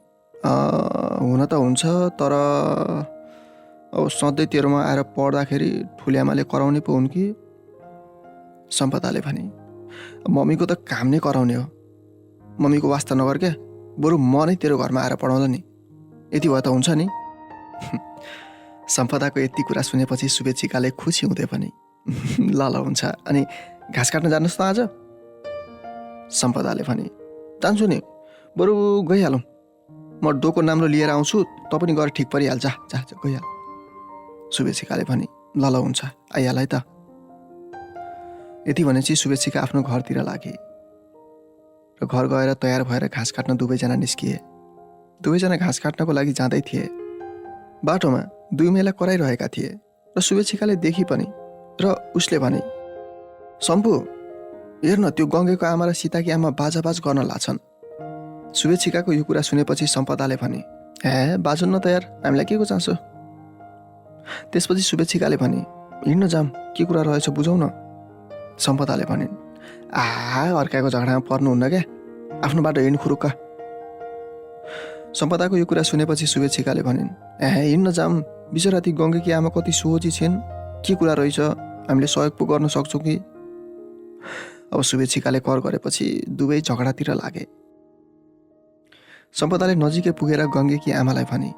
हुन त हुन्छ, तर अब सधैँ तेरोमा आएर पढ्दाखेरि ठुल्यामाले कराउने पो हुन् कि? सम्पदाले भने, मम्मीको त काम नै कराउने हो, मम्मीको वास्ता नगर क्या, बरु म नै तेरो घरमा आएर पढाउँला नि, यति भयो त हुन्छ नि। सम्पदाको यति कुरा सुनेपछि शुभेच्छिकाले खुसी हुँदै भने, ल ल हुन्छ, अनि घाँस काट्न जानुहोस् त आज? सम्पदाले भने, जान्छु नि, बरु गइहालौँ, म डोको नाम्लो लिएर आउँछु, त पनि गएर ठिक परिहाल्छ, जा गइहाल। शुभेच्छिकाले भने, ल ल हुन्छ, आइहाल है त। यति भनेपछि शुभेच्छिका आफ्नो घरतिर लागे र घर गएर तयार भएर घाँस काट्न दुवैजना निस्किए। दुवैजना घाँस काट्नको लागि जाँदै थिए। बाटोमा दुई महिला कराइरहेका थिए र शुभेच्छिकाले देखी पनि र उसले भने, शम्भु हेर्न त्यो गङ्गेको आमा र सीताकी आमा बाजाबाज गर्न लाछन्। शुभेच्छिकाको यो कुरा सुनेपछि सम्पदाले भने, हे बाजुन्न त यार, हामीलाई के को चासो। त्यसपछि शुभेच्छिकाले भने, हिँड्न जाम, के कुरा रहेछ बुझौँ न। सम्पदाले भनिन्, अर्काको झगडामा पर्नुहुन्न क्या, आफ्नो बाटो हिँड खुरुक्क। सम्पदाको यो कुरा सुनेपछि शुभेच्छिकाले भनिन्, हिँड्न जाम, बिचरा ती गङ्गेकी आमा कति सोची छिन्, के कुरा रहेछ, हामीले सहयोग पो गर्न सक्छौँ कि। अब शुभेच्छिकाले कर गरेपछि दुवै झगडातिर लागे। सम्पदाले नजिकै पुगेर गङ्गेकी आमालाई भने,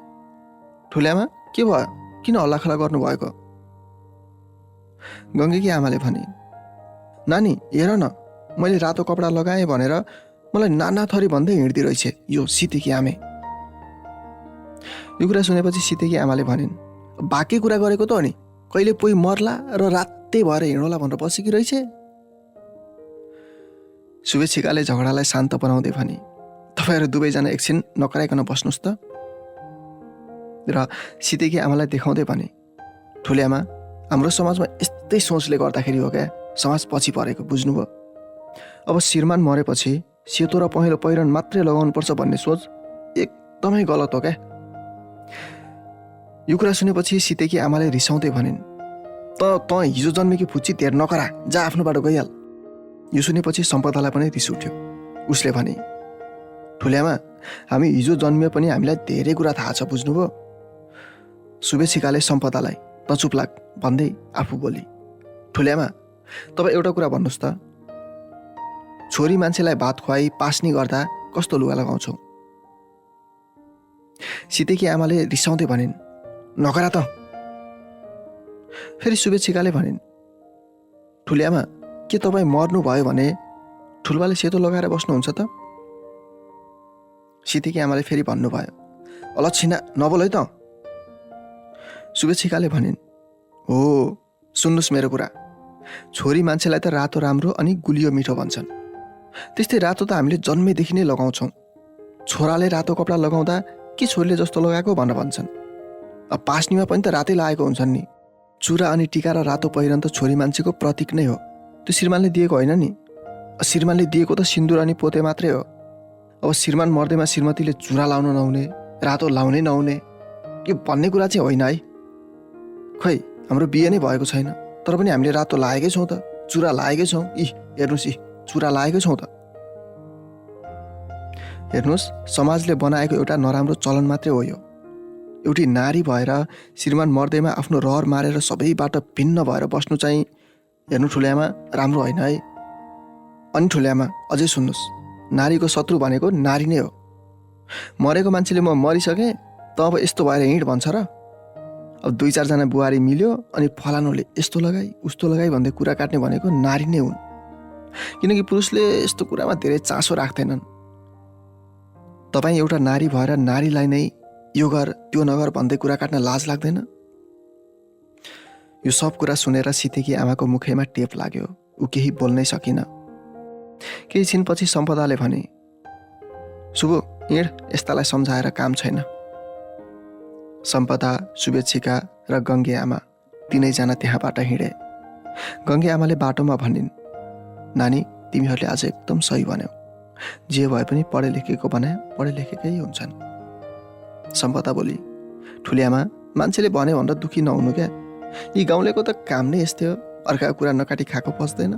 ठुल्यामा के भयो, किन हल्लाखल्ला गर्नुभएको। गङ्गेकी आमाले भने, नानी हेर न, मैले रातो कपडा लगाएँ भनेर मलाई नाना थरी भन्दै हिँड्दी रहेछ यो सीतेकी आमे। यो कुरा सुनेपछि सीतेकी आमाले भनिन्, बाँकी कुरा गरेको त हो नि, कहिले पोइ मर्ला र रातै भएर हिँडोला भनेर बसेकी रहेछ। शुभेच्छिकाले झगडालाई शान्त बनाउँदै भने, तपाईँहरू दुवैजना एकछिन नकराइकन बस्नुहोस् त। र सीतेकी आमालाई देखाउँदै भने, ठुल्यामा हाम्रो समाजमा यस्तै सोचले गर्दाखेरि हो क्या समाज पछि परेको, बुझ्नुभयो। अब श्रीमान मरेपछि सेतो र पहेँलो पहिरन मात्रै लगाउनुपर्छ भन्ने सोच एकदमै गलत हो क्या। यो कुरा सुनेपछि सीतेकी आमाले रिसाउँदै भनिन्, त हिजो जन्मेकी फुच्ची तेर नकरा, जा आफ्नो बाटो गइहाल। यो सुनेपछि सम्पदालाई पनि रिस उठ्यो। उसले भने, ठुल्यामा हामी हिजो जन्मिए पनि हामीलाई धेरै कुरा थाहा छ, बुझ्नुभयो। शुभेच्छिकाले सम्पदालाई त चुप लाग भन्दै आफू बोली, ठुल्यामा तपाईँ एउटा कुरा भन्नुहोस् त, छोरी मान्छेलाई भात खुवाई पास्नी गर्दा कस्तो लुगा लगाउँछौ। सीतेकी आमाले रिसाउँदै भनिन्, नकरा त। फेरि शुभेच्छिकाले भनिन्, ठुल्यामा के तपाईँ मर्नु भयो भने ठुलबाले सेतो लगाएर बस्नुहुन्छ त। सीतेकी आमाले फेरि भन्नुभयो, अलक्षिना नबोल है त। शुभेच्छिकाले भनिन्, हो सुन्नुहोस् मेरो कुरा, छोरी मान्छेलाई त रातो राम्रो अनि गुलियो मिठो भन्छन्, त्यस्तै रातो त हामीले जन्मेदेखि नै लगाउँछौँ। छोराले रातो कपडा लगाउँदा के छोरीले जस्तो लगाएको भनेर भन्छन्। अब पास्नीमा पनि त रातै लगाएको हुन्छन् नि। चुरा अनि टिका र रातो पहिरन त छोरी मान्छेको प्रतीक नै हो, त्यो श्रीमानले दिएको होइन नि। श्रीमानले दिएको त सिन्दुर अनि पोते मात्रै हो। अब श्रीमान मर्दैमा श्रीमतीले चुरा लाउन नहुने, रातो लाउनै नहुने के भन्ने कुरा चाहिँ होइन है। खै हाम्रो बिहे नै भएको छैन, तर पनि हामीले रातो लागेकै छौँ त, चुरा लागेकै छौँ। हेर्नुहोस्, चुरा लागेकै छौँ त। हेर्नुहोस्, समाजले बनाएको एउटा नराम्रो चलन मात्रै हो यो। एउटी नारी भएर श्रीमान मर्दैमा आफ्नो रहर मारेर सबैबाट भिन्न भएर बस्नु चाहिँ हेर्नु ठुल्यामा राम्रो होइन है। अनि ठुल्यामा अझै सुन्नुहोस्, नारीको शत्रु भनेको नारी नै हो। मरेको मान्छेले म मरिसकेँ त अब यस्तो भएर हिँड भन्छ र। अब दुई चारजना बुहारी मिल्यो अनि फलानुले यस्तो लगाई उस्तो लगाई भन्दै कुरा काट्ने भनेको नारी नै हुन्, किनकि पुरुषले यस्तो कुरामा धेरै चासो राख्दैनन्। तपाईँ एउटा नारी भएर नारीलाई नै यो गर त्यो नगर भन्दै कुरा काट्न लाज लाग्दैन। यो सब कुरा सुनेर सीतेकी आमाको मुखैमा टेप लाग्यो, ऊ केही बोल्नै सकिन। केही छिनपछि सम्पदाले भने, शुभ हिँड, यस्तालाई सम्झाएर काम छैन। सम्पदा, शुभेच्छिका र गङ्गे आमा तिनैजना त्यहाँबाट हिँडे। गङ्गे आमाले बाटोमा भनिन्, नानी तिमीहरूले आज एकदम सही भन्यौ, जे भए पनि पढे लेखेको भने पढे लेखेकै हुन्छन्। सम्पदा बोली, ठुलियामा मान्छेले भन्यो भनेर दुखी नहुनु क्या, यी गाउँलेको त काम नै यस्तै हो, अर्काको कुरा नकाटी खाएको पस्दैन।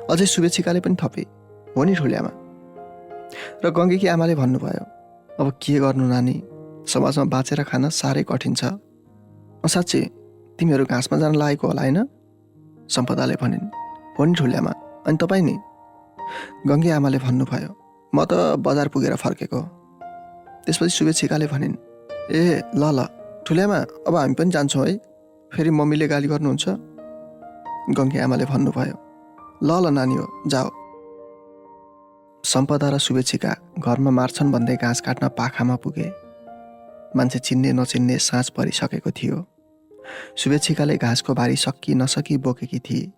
अझै शुभेच्छिकाले पनि थपे, हो नि ठुलियामा। र गङ्गेकी आमाले भन्नुभयो, अब के गर्नु नानी, समाजमा बाँचेर खान साह्रै कठिन छ। साँच्चै तिमीहरू घाँसमा जान लागेको होला होइन? सम्पदाले भनिन्, हो नि ठुलियामा। अनि तपाईँ नि? गङ्गे आमाले भन्नुभयो, म त बजार पुगेर फर्केको। त्यसपछि शुभेच्छिकाले भनिन्, ए ल ल ठुलियामा, अब हामी पनि जान्छौँ है, फेरि मम्मीले गाली गर्नुहुन्छ। गङ्गे आमाले भन्नुभयो, ल ल नानी हो, जाऊ। सम्पदा र शुभेच्छिका घरमा मार्छन् भन्दै घाँस काट्न पाखामा पुगे। मान्छे चिन्ने नचिन्ने साँझ परिसकेको थियो। शुभेच्छिकाले घाँसको भारी सक्की नसकी बोकेकी थिए,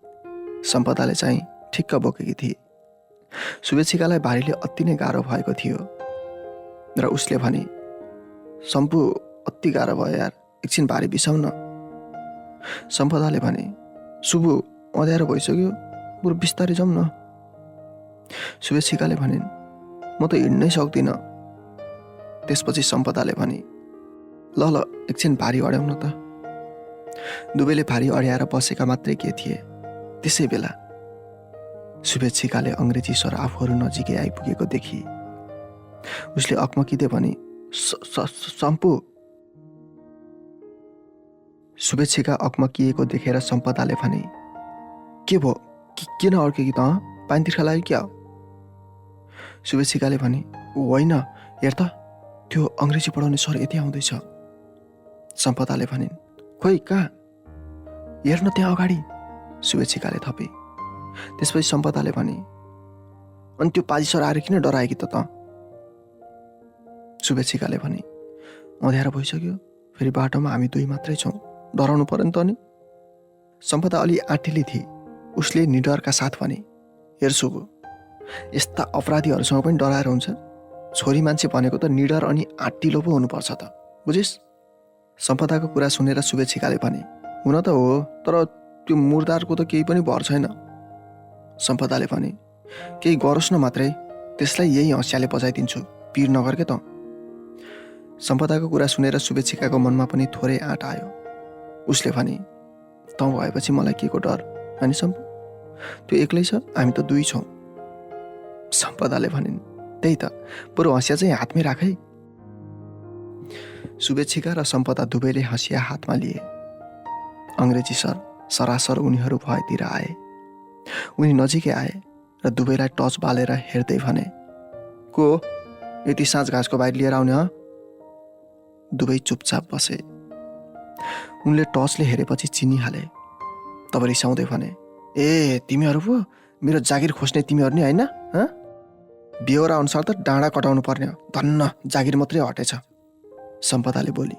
सम्पदाले चाहिँ ठिक्क बोकेकी थिए। शुभेच्छिकालाई भारीले अति नै गाह्रो भएको थियो। र उसले भने, सम्पु अति गाह्रो भयो यार, एकछिन भारी बिसाउ न। सम्पदाले भने, सुबु अँध्यारो भइसक्यो, बरु बिस्तारै जाउँ न। शुभेच्छिकाले भनिन्, म त हिँड्नै सक्दिनँ। त्यसपछि सम्पदाले भने, ल ल एकछिन भारी अड्याउँ न त। दुवैले भारी अड्याएर बसेका मात्रै के थिए। त्यसै बेला शुभेच्छिकाले अङ्ग्रेजी स्वर आफूहरू नजिकै आइपुगेको देखि उसले अकमकिँदै भने, सम्पु। शुभेच्छिका अकमकिएको देखेर सम्पदाले भने, के भयो, किन अड्क्यो कि त, पानी तिर्खा लाग्यो क्या? शुभेच्छिकाले भने, होइन हेर त, त्यो अङ्ग्रेजी पढाउने सर यति आउँदैछ। सम्पदाले भनिन्, खोइ कहाँ, हेर्न त्यहाँ अगाडि। शुभेच्छिकाले थपे। त्यसपछि सम्पदाले भने, अनि त्यो पाजी सर आएर किन डरायो कि त? शुभेच्छिकाले भने, अँध्यारो भइसक्यो, फेरि बाटोमा हामी दुई मात्रै छौँ, डराउनु पर्यो नि त नि। सम्पदा अलि आँटिली थिए। उसले निडरका साथ भने, हेर सुबु, यस्ता अपराधीहरूसँग पनि डराएर हुन्छ? छोरी मान्छे भनेको त निडर अनि आँटिलो पो हुनुपर्छ त, बुझिस्? सम्पदाको कुरा सुनेर शुभेच्छिकाले भने, हुन त हो, तर त्यो मुर्दारको त केही पनि भर छैन। सम्पदाले भने, केही गरोस् न मात्रै, त्यसलाई यही हँसियाले बजाइदिन्छु, पिर नगर के त। सम्पदाको कुरा सुनेर शुभेच्छिकाको मनमा पनि थोरै आँट आयो। उसले भने, तँ भएपछि मलाई के को डर, अनि सम्पु, त्यो एक्लै छ, हामी त दुई छौँ। सम्पदाले भनिन्, त्यही त, बरु हँसिया चाहिँ हातमै राखै। शुभेच्छिका र सम्पदा दुवैले हँसिया हातमा लिए। अङ्ग्रेजी सर सरासर उनीहरू भएतिर आए। उनी नजिकै आए र दुवैलाई टर्च बालेर हेर्दै भने, को यति साँझ घाँसको बाहिर लिएर आउने ह? दुवै चुपचाप बसे। उनले टर्चले हेरेपछि चिनिहाले। तब रिसाउँदै भने, ए तिमीहरू पो मेरो जागिर खोज्ने तिमीहरू नि होइन? बेहोरा अनुसार त डाँडा कटाउनु पर्ने हो, धन्न जागिर मात्रै हटेछ। सम्पदाले बोली।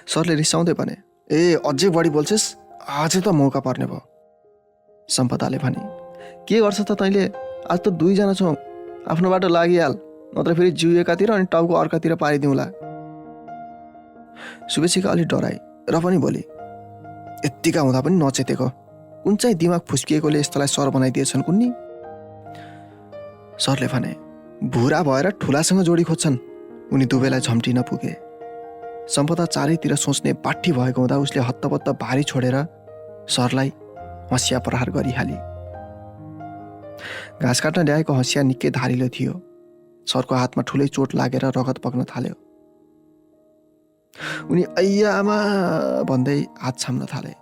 सरले रिसाउँदै भने, ए अझै बढी बोल्छेस्, अझै त मौका पर्ने भयो। सम्पदाले भने, के गर्छ त तैँले, आज त दुईजना छौँ, आफ्नो बाटो लागिहाल, नत्र फेरि जिउ एकातिर अनि टाउको अर्कातिर पारिदिउँला। शुभेच्छिका अलि डराई र पनि बोली, यत्तिका हुँदा पनि नचेतेको, कुन चाहिँ दिमाग फुस्किएकोले यस्तोलाई सर बनाइदिएछन् कुन्नी? सरले भने, भुरा भएर ठुलासँग जोडी खोज्छन्। उनी दुवैलाई झम्टिन पुगे। सम्पदा चारैतिर सोच्ने बाठी भएको हुँदा उसले हत्तपत्त भारी छोडेर सरलाई हँसिया प्रहार गरिहाली। घाँस काट्न ल्याएको हँसिया निकै धारिलो थियो। सरको हातमा ठुलै चोट लागेर रगत बग्न थाल्यो। उनी अय्या आमा भन्दै हात छाम्न थाले।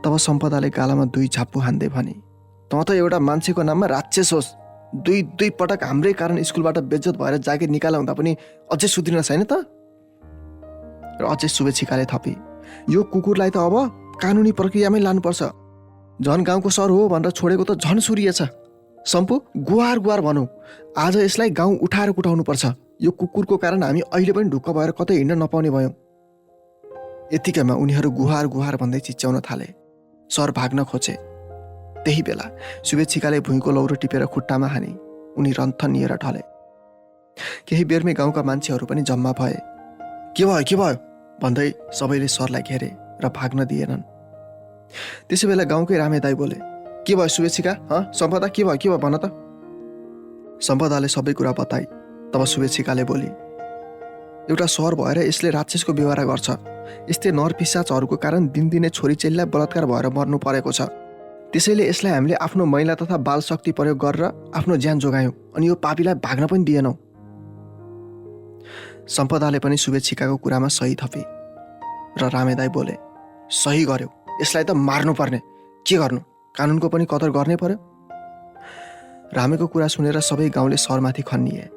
तब सम्पदाले गालामा दुई झाप्पु हान्दै भने, तँ त एउटा मान्छेको नाममा राक्षस होस्, दुई पटक हाम्रै कारण स्कुलबाट बेज्जत भएर जागिर निकाला हुँदा पनि अझै सुध्रिन छैन त? र अझै शुभेच्छिकाले थपे, यो कुकुरलाई त अब कानुनी प्रक्रियामै लानुपर्छ, झन गाउँको सर हो भनेर छोडेको त झन सुरिएछ। सम्पु गुहार गुहार भनौँ, आज यसलाई गाउँ उठाएर कुटाउनुपर्छ। यो कुकुरको कारण हामी अहिले पनि ढुक्क भएर कतै हिँड्न नपाउने भयौँ। यतिकैमा उनीहरू गुहार गुहार भन्दै चिच्याउन थाले। सर भाग्न खोजे। त्यही बेला शुभेच्छिकाले भुइँको लौरो टिपेर खुट्टामा हाने। उनी रन्थनिएर ढले। केही बेरमै गाउँका मान्छेहरू पनि जम्मा भए। के भयो भन्दै सबैले सरलाई घेरे र भाग्न दिएनन्। त्यसै बेला गाउँकै रामे दाई बोले, के भयो शुभेच्छिका, सम्पदा के भयो भन त? सम्पदाले सबै कुरा बताए। तब शुभेच्छिकाले बोली, एउटा सर भएर यसले राक्षसको व्यवहार गर्छ। यस्तै नरपिशाचहरूको कारण दिनदिनै छोरी चेलीलाई बलात्कार भएर मर्नु परेको छ। त्यसैले यसलाई हामीले आफ्नो महिला तथा बाल शक्ति प्रयोग गरेर आफ्नो ज्यान जोगायौँ अनि यो पापीलाई भाग्न पनि दिएनौँ। सम्पदाले पनि शुभेच्छिकाको कुरामा सही थपे र रामेदाई बोले, सही गर्यो, यसलाई त मार्नु पर्ने, के गर्नु, कानुनको पनि कदर गर्नै पर्यो। रामेको कुरा सुनेर सबै गाउँले सरमाथि खन्निए।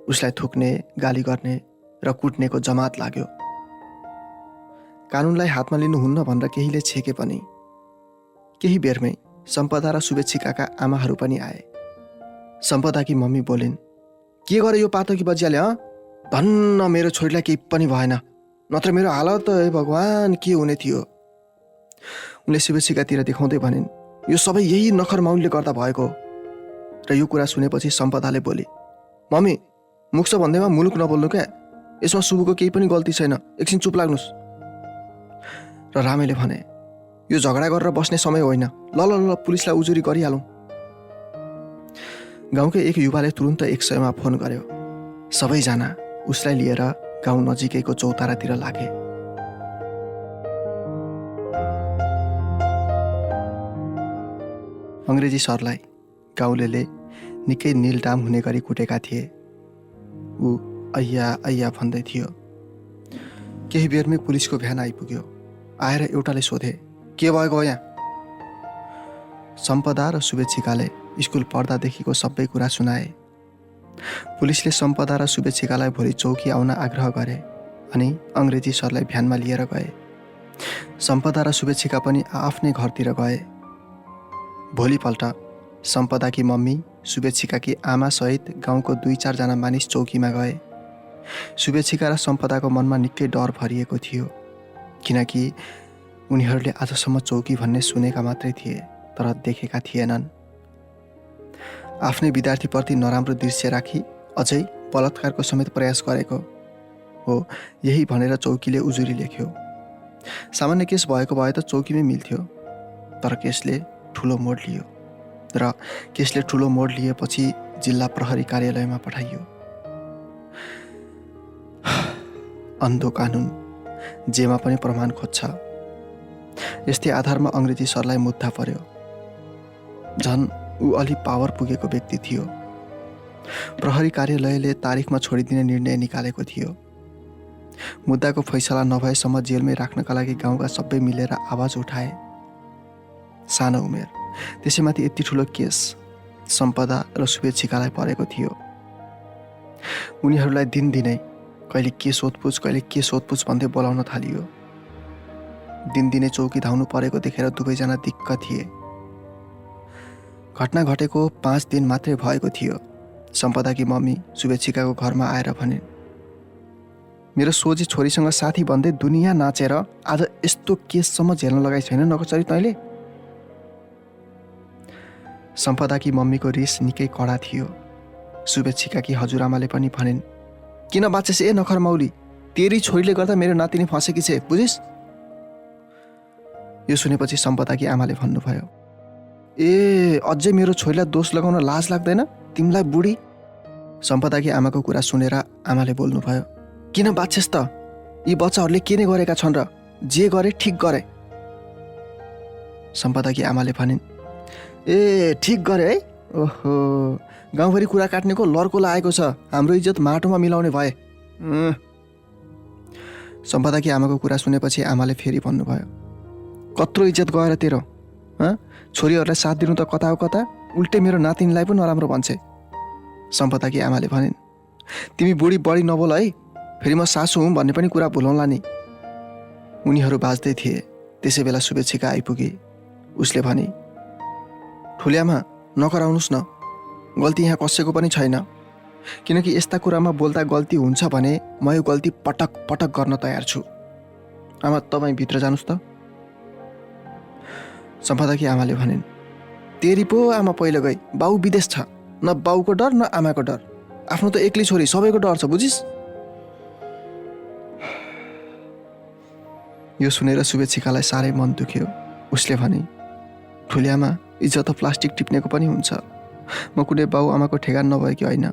उसलाई थुक्ने, गाली गर्ने र कुट्नेको जमात लाग्यो। कानुनलाई हातमा लिनुहुन्न भनेर केहीले छेके पनि। केही बेरमै सम्पदा र शुभेच्छिकाका आमाहरू पनि आए। सम्पदाकी मम्मी बोलिन्, के गरे यो पातकी बजियाले, धन्न मेरो छोरीलाई केही पनि भएन, नत्र मेरो हालत त हे भगवान् के हुने थियो। उनले शुभेच्छिकातिर देखाउँदै भनिन्, यो सबै यही नखर माउले गर्दा भएको। र यो कुरा सुनेपछि सम्पदाले बोली, मम्मी मुख छ भन्दैमा मुलुक नबोल्नु क्या। यसमा शुभको केही पनि गल्ती छैन, एकछिन चुप लाग्नुहोस्। र रामेले भने, यो झगडा गरेर बस्ने समय होइन, ल ल ल पुलिसलाई उजुरी गरिहालौँ। गाउँकै एक युवाले तुरुन्त 100मा फोन गर्यो। सबैजना उसलाई लिएर गाउँ नजिकैको चौतारातिर लागे। अङ्ग्रेजी सरलाई गाउँलेले निकै निलडाम हुने गरी कुटेका थिए। ऊ अय्या अय्या भन्दै थियो। केही बेरमै पुलिसको भ्यान आइपुग्यो। आएर एउटाले सोधे, के भएको यहाँ? सम्पदा र शुभेच्छिकाले स्कुल पढ्दादेखिको सबै कुरा सुनाए। पुलिसले सम्पदा र शुभेच्छिकालाई भोलि चौकी आउन आग्रह गरे अनि अङ्ग्रेजी सरलाई भ्यानमा लिएर गए। सम्पदा र शुभेच्छिका पनि आफ्नै घरतिर गए। भोलिपल्ट सम्पदाकी मम्मी, शुभेच्छिकाकी आमासहित गाउँको 2-4 जना मानिस चौकीमा गए। शुभेच्छिका र सम्पदाको मनमा निकै डर भरिएको थियो, किनकि उनीहरूले आजसम्म चौकी भन्ने सुनेका मात्रै थिए तर देखेका थिएनन्। आफ्नै विद्यार्थीप्रति नराम्रो दृश्य राखी अझै बलात्कारको समेत प्रयास गरेको हो, यही भनेर चौकीले उजुरी लेख्यो। सामान्य केस भएको भए त चौकीमै मिल्थ्यो, तर केसले ठुलो मोड लियो र केसले ठुलो मोड लिएपछि जिल्ला प्रहरी कार्यालयमा पठाइयो। अन्धो कानुन जेमा पनि प्रमाण खोज्छ। यस्तै आधारमा अङ्ग्रेजी सरलाई मुद्दा पर्यो। झन् ऊ अलि पावर पुगेको व्यक्ति थियो। प्रहरी कार्यालयले तारिखमा छोडिदिने निर्णय निकालेको थियो। मुद्दाको फैसला नभएसम्म जेलमै राख्नका लागि गाउँका सबै मिलेर आवाज उठाए। सानो उमेर, त्यसैमाथि यति ठुलो केस सम्पदा र शुभेच्छिकालाई परेको थियो। उनीहरूलाई दिनदिनै कहिले के सोधपुछ भन्दै बोलाउन थालियो। दिनदिनै चौकी धाउनु परेको देखेर दुवैजना दिक्क थिए। घटना घटेको 5 दिन मात्रै भएको थियो। सम्पदाकी मम्मी शुभेच्छिकाको घरमा आएर भनिन्, मेरो सोझी छोरीसँग साथी भन्दै दुनियाँ नाचेर आज यस्तो केससम्म झेल्न लगाइ छैन नकचरी तैँले? सम्पदाकी मम्मीको रिस निकै कडा थियो। शुभेच्छिकाकी हजुरआमाले पनि भनिन्, किन बाँचेस ए नखर मौली, तेरी छोरीले गर्दा मेरो नातिनी फँसेकी छे, बुझिस्? यो सुनेपछि सम्पदाकी आमाले भन्नुभयो, ए अझै मेरो छोरीलाई दोष लगाउन लाज लाग्दैन तिमीलाई बुढी? सम्पदाकी आमाको कुरा सुनेर आमाले बोल्नुभयो, किन बाँचेस त? यी बच्चाहरूले के नै गरेका छन् र? जे गरे ठिक गरे। सम्पदाकी आमाले भनिन्, ए ठिक गरे है? ओहो, गाउँभरि कुरा काट्नेको लर्को लागेको छ, हाम्रो इज्जत माटोमा मिलाउने भए। सम्पदाकी आमाको कुरा सुनेपछि आमाले फेरि भन्नुभयो, कत्रो इज्जत गएर तेरो? छोरीहरूलाई साथ दिनु त कता हो कता, उल्टै मेरो नातिनीलाई पनि नराम्रो भन्छे। सम्पदाकी आमाले भनिन्, तिमी बुढी बढी नबोल है, फेरि म सासु हुँ भन्ने पनि कुरा भुलाउँला नि। उनीहरू बाँच्दै थिए। त्यसै बेला शुभेच्छिका आइपुगे। उसले भने, ठुल्यामा नकराउनुहोस् न, गल्ती यहाँ कसैको पनि छैन। किनकि यस्ता कुरामा बोल्दा गल्ती हुन्छ भने म यो गल्ती पटक पटक गर्न तयार छु। आमा तपाईँ भित्र जानुहोस् त। सम्पदाकी आमाले भनिन्, तेरी पो आमा पहिलो गई, बाउ विदेश छ, न बाउको डर न आमाको डर, आफ्नो त एक्लै छोरी, सबैको डर छ, बुझिस्? यो सुनेर शुभेच्छिकालाई साह्रै मन दुख्यो। उसले भने, ठुल्यामा इज्जत त प्लास्टिक टिप्नेको पनि हुन्छ। म कुनै बाउ आमाको ठेगान नभएकी होइन।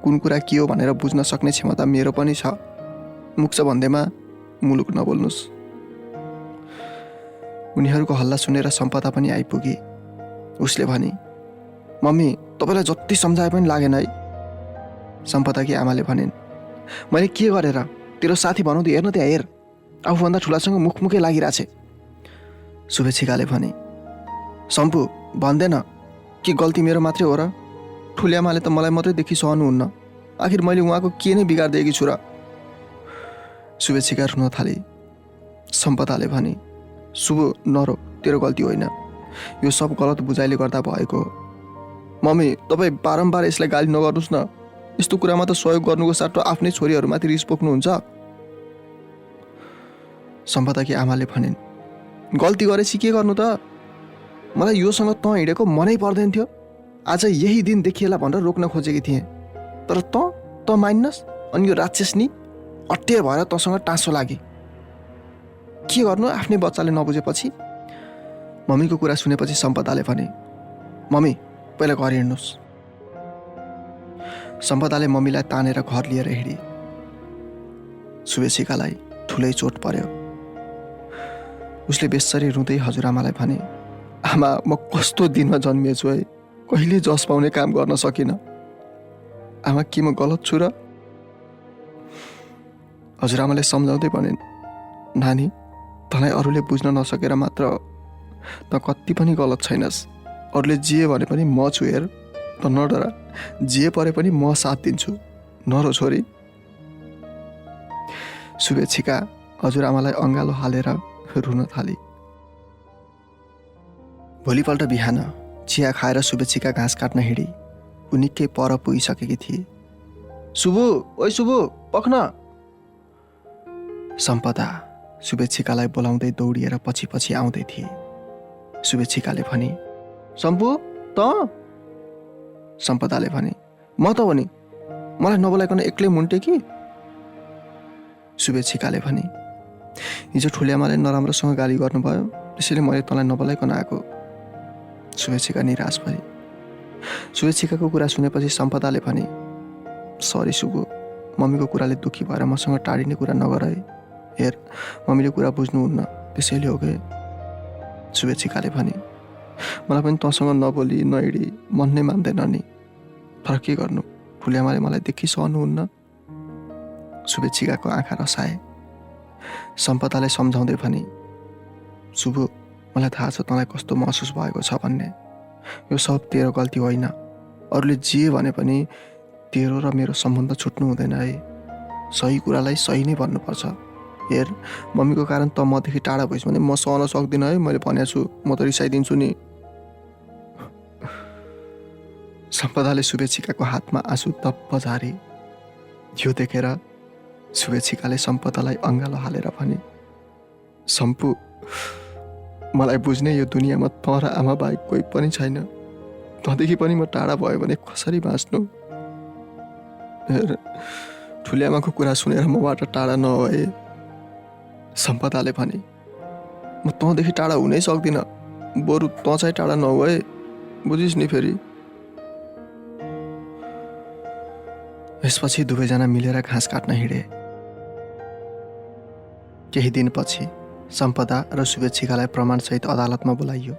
कुन कुरा के हो भनेर बुझ्न सक्ने क्षमता मेरो पनि छ। मुख छ भन्दैमा मुलुक नबोल्नुहोस्। उनीहरूको हल्ला सुनेर सम्पदा पनि आइपुगे। उसले भने, मम्मी तपाईँलाई जति सम्झाए पनि लागेन है। सम्पदाकी आमाले भनिन्, मैले के गरेर? तेरो साथी भनौँ त हेर्न त्यहाँ हेर, आफूभन्दा ठुलासँग मुखमुखै लागिरहेछ। शुभेच्छिकाले भने, सम्पु भन्दैन कि गल्ती मेरो मात्रै हो र? ठुल्यामाले त मलाई मात्रै देखि सहनुहुन्न, आखिर मैले उहाँको के नै बिगारिदिएकी छु र? शुभेच्छिका रुन थाले। सम्पदाले भने, शुभ नरो, तेरो गल्ती होइन, यो सब गलत बुझाइले गर्दा भएको हो। मम्मी तपाईँ बारम्बार यसलाई गाली नगर्नुहोस् न, यस्तो कुरामा त सहयोग गर्नुको साटो आफ्नै छोरीहरूमाथि रिस पोख्नुहुन्छ। सम्पदाकी आमाले भनिन्, गल्ती गरेपछि के गर्नु त? मलाई योसँग तँ हिँडेको मनै पर्दैन थियो। आज यही दिन देखिएला भनेर रोक्न खोजेकी थिएँ, तर तँ त मान्नस् अनि यो राक्षसनी अट्टे भएर तँसँग टाँसो लागे। के गर्नु आफ्नै बच्चाले नबुझेपछि? मम्मीको कुरा सुनेपछि सम्पदाले भने, मम्मी पहिला घर हिँड्नुहोस्। सम्पदाले मम्मीलाई तानेर घर लिएर हिँडे। शुभेच्छिकालाई ठुलै चोट पर्यो। उसले बेसरी रुँदै हजुरआमालाई भने, आमा म कस्तो दिनमा जन्मिएछु है, कहिले जस पाउने काम गर्न सकिनँ। आमा के म गलत छु र? हजुरआमाले सम्झाउँदै भनिन्, नानी तँलाई अरूले बुझ्न नसकेर मात्र त कति पनि गलत छैनस्। अरूले जे भने पनि म छु हेर, त नडरा, जे परे पनि म साथ दिन्छु, नरो छोरी। शुभेच्छिका हजुरआमालाई अँगालो हालेर रुन थाली। भोलिपल्ट बिहान चिया खाएर शुभेच्छिका घाँस काट्न हिँडी। ऊ निकै पर पुगिसकेकी थिए। शुभु, ओइ शुभु, पख्न। सम्पदा शुभेच्छिकालाई बोलाउँदै दौडिएर पछि पछि आउँदै थिए। शुभेच्छिकाले भने, सम्पु त? सम्पदाले भने, म त हो नि, मलाई नबोलाइकन एक्लै मुन्टे कि? शुभेच्छिकाले भने, हिजो ठुलिआमाले नराम्रोसँग गाली गर्नुभयो, त्यसैले मैले तँलाई नबोलाइकन आएको। शुभेच्छिका निराश भए। शुभेच्छिकाको कुरा सुनेपछि सम्पदाले भने, सरी शुभु, मम्मीको कुराले दुःखी भएर मसँग टाढिने कुरा नगर है। हेर मम्मीले कुरा बुझ्नुहुन्न, त्यसैले हो गए। शुभेच्छिकाले भने, मलाई पनि तँसँग नबोली नहिँडी मन नै मान्दैन नि, तर के गर्नु, ठुलिआमाले मलाई देखि सहनुहुन्न। शुभेच्छिकाको आँखा रसाए। सम्पदाले सम्झाउँदै भने, शुभु मलाई थाहा छ तँलाई कस्तो महसुस भएको छ भन्ने। यो सब तेरो गल्ती होइन। अरूले जे भने पनि तेरो र मेरो सम्बन्ध छुट्नु हुँदैन है। सही कुरालाई सही नै भन्नुपर्छ। हेर मम्मीको कारण त मदेखि टाढा भइस् भने म सहन सक्दिनँ है, मैले भनेको छु, म त रिसाइदिन्छु नि। सम्पदाले शुभेच्छिकाको हातमा आँसु तप्प झारे। यो देखेर शुभेच्छिकाले सम्पदालाई अँगालो हालेर भने, सम्पु मलाई बुझ्ने यो दुनियाँमा त र आमा बाहेक कोही पनि छैन। तँदेखि पनि म टाढा भयो भने कसरी बाँच्नु? हेर ठुलिआमाको कुरा सुनेर मबाट टाढा नभए। सम्पदाले भने, म तँदेखि टाढा हुनै सक्दिनँ, बरु तँ चाहिँ टाढा नहो है, बुझिस् नि फेरि। यसपछि दुवैजना मिलेर घाँस काट्न हिँडे। केही दिनपछि सम्पदा र शुभेच्छिकालाई प्रमाणसहित अदालतमा बोलाइयो।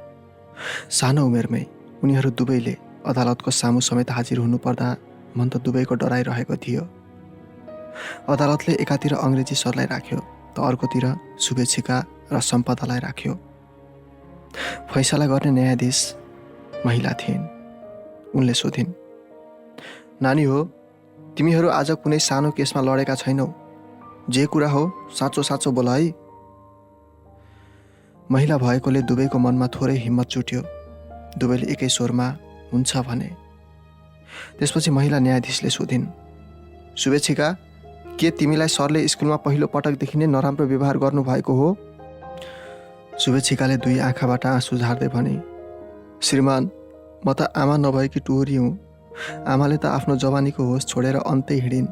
सानो उमेरमै उनीहरू दुवैले अदालतको सामु समेत हाजिर हुनुपर्दा मन त दुवैको डराइरहेको थियो। अदालतले एकातिर अङ्ग्रेजी सरलाई राख्यो त अर्कोतिर शुभेच्छिका र सम्पदालाई राख्यो। फैसला गर्ने न्यायाधीश महिला थिइन्। उनले सोधिन्, नानी हो, तिमीहरू आज कुनै सानो केसमा लडेका छैनौ, जे कुरा हो साँचो साँचो बोल है। महिला भएकोले दुवैको मनमा थोरै हिम्मत जुट्यो। दुवैले एकै स्वरमा हुन्छ भने। त्यसपछि महिला न्यायाधीशले सोधिन्, शुभेच्छिका, के तिमीलाई सरले स्कुलमा पहिलो पटकदेखि नै नराम्रो व्यवहार गर्नुभएको हो? शुभेच्छिकाले दुई आँखाबाट आँसु झार्दै भने, श्रीमान, म त आमा नभएकी टुहुरी हुँ। आमाले त आफ्नो जवानीको होस छोडेर अन्तै हिँडिन्।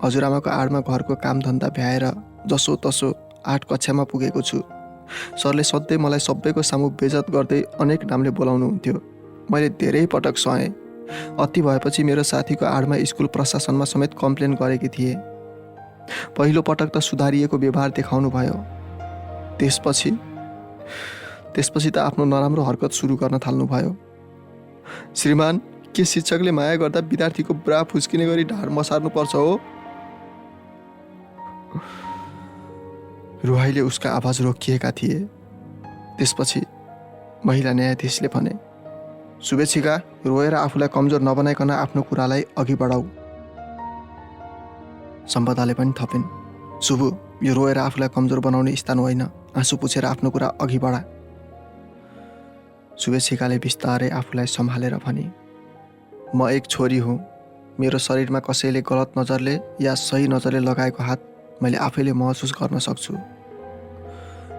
हजुरआमाको आडमा घरको कामधन्दा भ्याएर जसो तसो 8 कक्षामा पुगेको छु। सरले सधैँ मलाई सबैको सामु बेइज्जत गर्दै अनेक नामले बोलाउनुहुन्थ्यो। मैले धेरै पटक सहेँ। अति भएपछि मेरो साथीको आडमा स्कुल प्रशासनमा समेत कम्प्लेन गरेकी थिएँ। पहिलो पटक त सुधारिएको व्यवहार देखाउनु भयो। त्यसपछि त आफ्नो नराम्रो हरकत सुरु गर्न थाल्नुभयो। श्रीमान, के शिक्षकले माया गर्दा विद्यार्थीको ब्रा फुस्किने गरी ढाड मसार्नु पर्छ हो? रुहाईले उसका आवाज रोकिएका थिए। त्यसपछि महिला न्यायाधीशले भने, शुभेच्छिका, रोएर आफूलाई कमजोर नबनाइकन आफ्नो कुरालाई अघि बढाऊ। सम्पदाले पनि थपिन्, शुभु, यो रोएर आफूलाई कमजोर बनाउने स्थान होइन, आँसु पुछेर आफ्नो कुरा अघि बढा। शुभेच्छिकाले बिस्तारै आफूलाई सम्हालेर भने, म एक छोरी हुँ। मेरो शरीरमा कसैले गलत नजरले या सही नजरले लगाएको हात मैले आफैले महसुस गर्न सक्छु।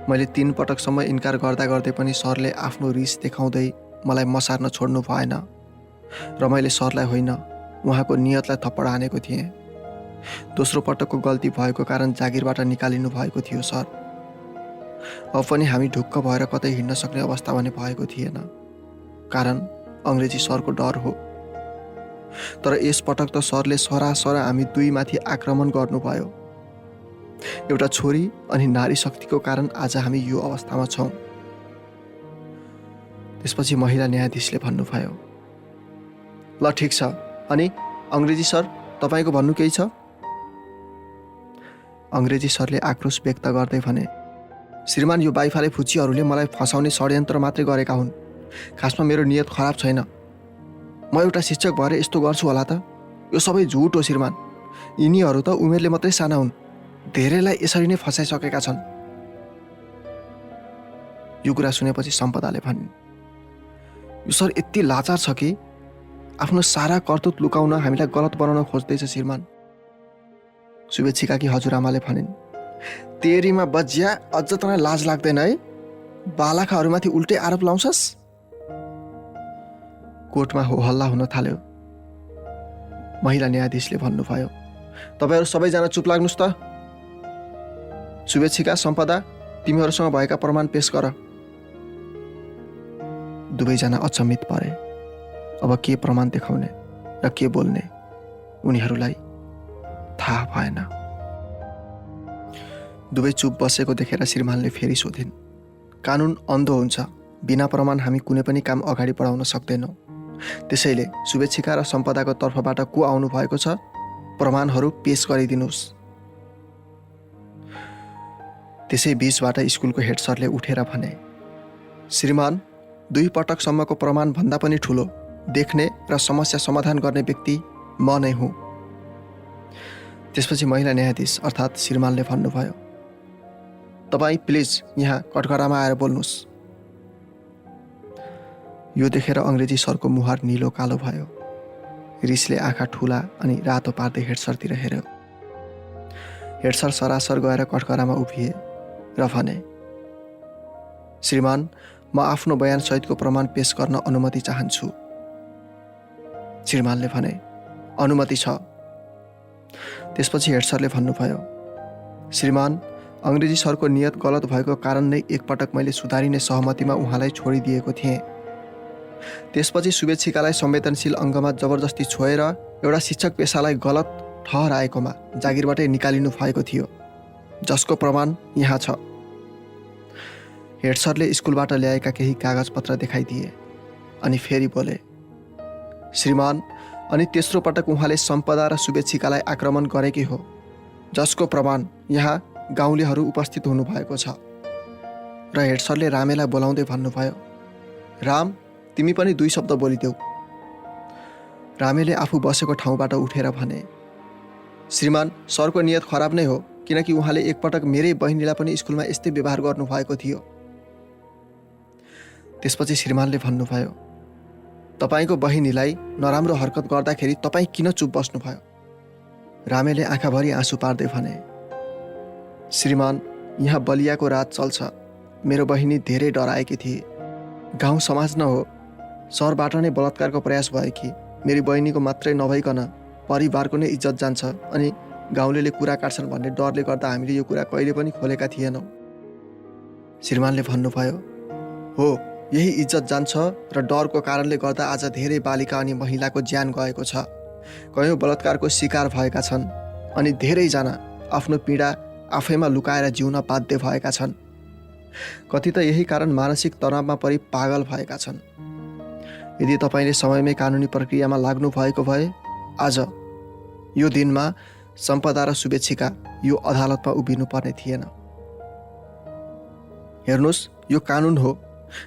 मैले 3 पटकसम्म इन्कार गर्दा गर्दै पनि सरले आफ्नो रिस देखाउँदै मलाई मसार्न छोड्नु भएन र मैले सरलाई होइन, उहाँको नियतलाई थप्पड हानेको थिएँ। दोस्रो पटकको गल्ती भएको कारण जागिरबाट निकालिनु भएको थियो सर। अब पनि हामी ढुक्क भएर कतै हिँड्न सक्ने अवस्था भने भएको थिएन, कारण अङ्ग्रेजी सरको डर हो। तर यसपटक त सरले सरासर हामी दुईमाथि आक्रमण गर्नुभयो। एउटा छोरी अनि नारी शक्तिको कारण आज हामी यो अवस्थामा छौँ। त्यसपछि महिला न्यायाधीशले भन्नुभयो, ल ठिक छ, अनि अङ्ग्रेजी सर तपाईँको भन्नु केही छ? अङ्ग्रेजी सरले आक्रोश व्यक्त गर्दै भने, श्रीमान यो बाइफाले फुच्चीहरूले मलाई फसाउने षड्यन्त्र मात्रै गरेका हुन्। खासमा मेरो नियत खराब छैन। म एउटा शिक्षक भएर यस्तो गर्छु होला त? यो सबै झुट हो श्रीमान। यिनीहरू त उमेरले मात्रै साना हुन्, धेरैलाई यसरी नै फसाइसकेका छन्। यो कुरा सुनेपछि सम्पदाले भनिन्, यो सर यति लाचार छ कि आफ्नो सारा करतुत लुकाउन हामीलाई गलत बनाउन खोज्दैछ श्रीमान। शुभेच्छिकाकी हजुरआमाले भनिन्, तेरीमा बज्या, अझ तँलाई लाज लाग्दैन है? बालकहरूमाथि उल्टै आरोप लाउँछस्? कोर्टमा हो हल्ला हुन थाल्यो। महिला न्यायाधीशले भन्नुभयो, तपाईँहरू सबैजना चुप लाग्नुहोस् त। शुभेच्छिका, सम्पदा, तिमीहरूसँग भएका प्रमाण पेश गर। दुवैजना अचम्मित परे। अब के प्रमाण देखाउने र के बोल्ने उनीहरूलाई थाहा भएन। दुवै चुप बसेको देखेर श्रीमानले फेरि सोधिन्, कानुन अन्धो हुन्छ, बिना प्रमाण हामी कुनै पनि काम अगाडि बढाउन सक्दैनौँ। त्यसैले शुभेच्छिका र सम्पदाको तर्फबाट को आउनु भएको छ, प्रमाणहरू पेश गरिदिनुहोस्। त्यसै बीचबाट स्कुलको हेड सरले उठेर भने, श्रीमान, 2 पटकसम्मको प्रमाण भन्दा पनि ठुलो देख्ने र समस्या समाधान गर्ने व्यक्ति म नै हुँ। त्यसपछि महिला न्यायाधीश अर्थात् श्रीमानले भन्नुभयो, तपाईँ प्लिज यहाँ कटघरामा आएर बोल्नुहोस्। यो देखेर अङ्ग्रेजी सरको मुहार निलो कालो भयो। रिसले आँखा ठुला अनि रातो पार्दै हेडसरतिर हेऱ्यो। हेडसर सरासर गएर कटघरामा उभिए र भने, श्रीमान, म आफ्नो बयान सहितको प्रमाण पेश गर्न अनुमति चाहन्छु। श्रीमानले भने, अनुमति छ। त्यसपछि हेडसरले भन्नुभयो, श्रीमान, अङ्ग्रेजी सरको नियत गलत भएको कारण नै एकपटक मैले सुधारिने सहमतिमा उहाँलाई छोडिदिएको थिएँ। त्यसपछि शुभेच्छिकालाई संवेदनशील अङ्गमा जबरजस्ती छोएर एउटा शिक्षक पेसालाई गलत ठहराएकोमा जागिरबाटै निकालिनु भएको थियो, जसको प्रमाण यहाँ छ। हेडसरले स्कुलबाट ल्याएका केही कागजपत्र देखाइदिए अनि फेरि बोले, श्रीमान, अनि तेस्रो पटक उहाँले सम्पदा र शुभेच्छिकालाई आक्रमण गरेकै हो, जसको प्रमाण यहाँ गाउँलेहरू उपस्थित हुनुभएको छ। र हेडसरले रामेलाई बोलाउँदै भन्नुभयो, राम, तिमी पनि 2 शब्द बोलिदेऊ। रामेले आफू बसेको ठाउँबाट उठेर भने, श्रीमान, सरको नियत खराब नै हो, किनकि उहाँले एकपटक मेरै बहिनीलाई पनि स्कुलमा यस्तै व्यवहार गर्नुभएको थियो। त्यसपछि श्रीमानले भन्नुभयो, तपाईँको बहिनीलाई नराम्रो हरकत गर्दाखेरि तपाईँ किन चुप बस्नुभयो? रामेले आँखाभरि आँसु पार्दै भने, श्रीमान, यहाँ बलियाको राज चल्छ। मेरो बहिनी धेरै डराएकी थिए। गाउँ समाज न हो, सरबाट नै बलात्कारको प्रयास भयो कि मेरी बहिनीको मात्रै नभइकन परिवारको नै इज्जत जान्छ अनि गाउँलेले कुरा काट्छन् भन्ने डरले गर्दा हामीले यो कुरा कहिले पनि खोलेका थिएनौँ। श्रीमानले भन्नुभयो, हो, यही इज्जत जान्छ र डरको कारणले गर्दा आज धेरै बालिका अनि महिलाको ज्यान गएको छ। कयौँ बलात्कारको शिकार भएका छन् अनि धेरैजना आफ्नो पीडा आफैमा लुकाएर जिउन बाध्य भएका छन्। कति त यही कारण मानसिक तनावमा परि पागल भएका छन्। यदि तपाईँले समयमै कानुनी प्रक्रियामा लाग्नु भएको भए आज यो दिनमा सम्पदा र शुभेच्छिका यो अदालतमा उभिनु पर्ने थिएन। हेर्नुहोस्, यो कानुन हो।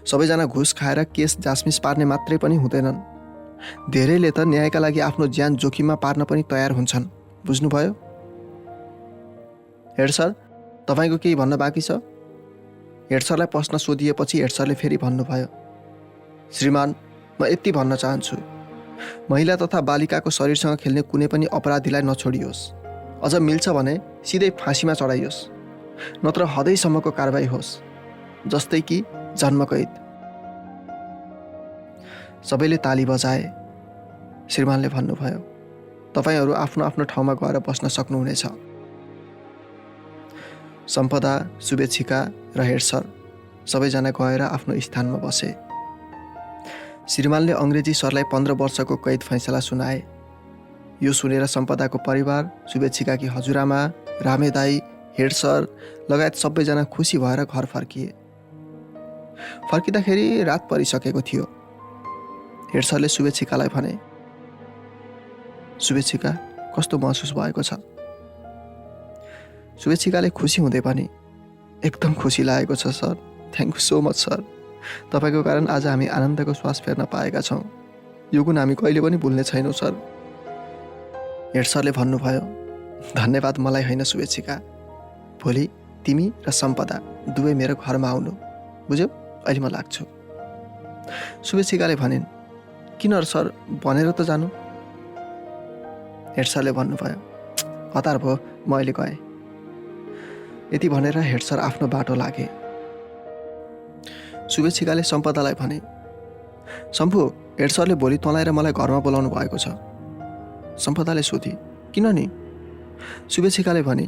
सबैजना घुस खाएर केस जासमिस पार्ने मात्रै पनि हुँदैनन्। धेरैले त न्यायका लागि आफ्नो ज्यान जोखिममा पार्न पनि तयार हुन्छन्। बुझ्नुभयो? हेड सर, तपाईँको केही भन्न बाँकी छ? हेडसरलाई प्रश्न सोधिएपछि हेडसरले फेरि भन्नुभयो, श्रीमान, म यति भन्न चाहन्छु, महिला तथा बालिकाको शरीरसँग खेल्ने कुनै पनि अपराधीलाई नछोडियोस्। अझ मिल्छ भने सिधै फाँसीमा चढाइयोस्, नत्र हदैसम्मको कारबाही होस्, जस्तै कि जन्मकैद। सबैले ताली बजाए। श्रीमानले भन्नुभयो, तपाईहरू आफ्नो आफ्नो ठाउँमा गएर बस्न सक्नुहुनेछ। सम्पदा, शुभेच्छिका र हेड सर सबैजना गएर आफ्नो स्थानमा बसे। श्रीमानले अङ्ग्रेजी सरलाई 15 वर्षको कैद फैसला सुनाए। यो सुनेर सम्पदाको परिवार, शुभेच्छिकाकी हजुरआमा, रामे दाई, हेड सर लगायत सबैजना खुसी भएर घर फर्किए। फर्किँदाखेरि रात परिसकेको थियो। हेड सरले शुभेच्छिकालाई भने, शुभेच्छिका, कस्तो महसुस भएको छ? शुभेच्छिकाले खुसी हुँदै पनि, एकदम खुसी लागेको छ sir, thank you so much sir, तपाईँको कारण आज हामी आनन्दको श्वास फेर्न पाएका छौँ। यो गुण हामी कहिले पनि भुल्ने छैनौँ सर। हेड सरले भन्नुभयो, धन्यवाद मलाई होइन शुभेच्छिका, भोलि तिमी र सम्पदा दुवै मेरो घरमा आउनु, बुझ्यौ? अहिले म लाग्छु। शुभेच्छिकाले भनिन्, किन सर, भनेर त जानु। हेड सरले भन्नुभयो, हतार भयो, म अहिले गएँ। यति भनेर हेड सर आफ्नो बाटो लागे। शुभेच्छिकाले सम्पदालाई भने, सम्पु, हेड सरले भोलि तँलाई र मलाई घरमा बोलाउनु भएको छ। सम्पदाले सोधी, किन नि? शुभेच्छिकाले भने,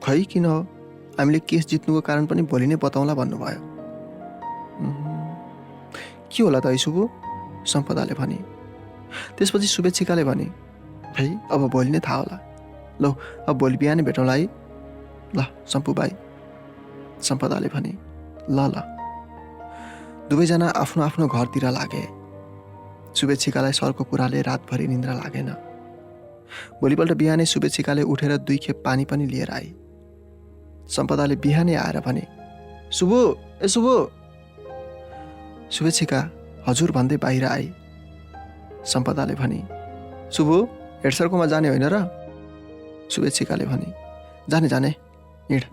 खै किन हो, हामीले केस जित्नुको कारण पनि भोलि नै बताउँला भन्नुभयो। के होला त शुभु? सम्पदाले भने। त्यसपछि शुभेच्छिकाले भने, खै अब भोलि नै थाहा होला। ल अब भोलि बिहानै भेटौँला है। ल सम्पु भाइ, सम्पदाले भने। ल ल। दुवैजना आफ्नो आफ्नो घरतिर लागे। शुभेच्छिकालाई सरको कुराले रातभरि निन्द्रा लागेन। भोलिपल्ट बिहानै शुभेच्छिकाले उठेर 2 खेप पानी पनि लिएर आई। सम्पदाले बिहानै आएर भने, शुभु, ए शुभु। शुभेच्छिका हजुर भन्दै बाहिर आई। सम्पदाले भने, शुभु, हेड सरकोमा जाने होइन र? शुभेच्छिकाले भने, जाने जाने, हिँड।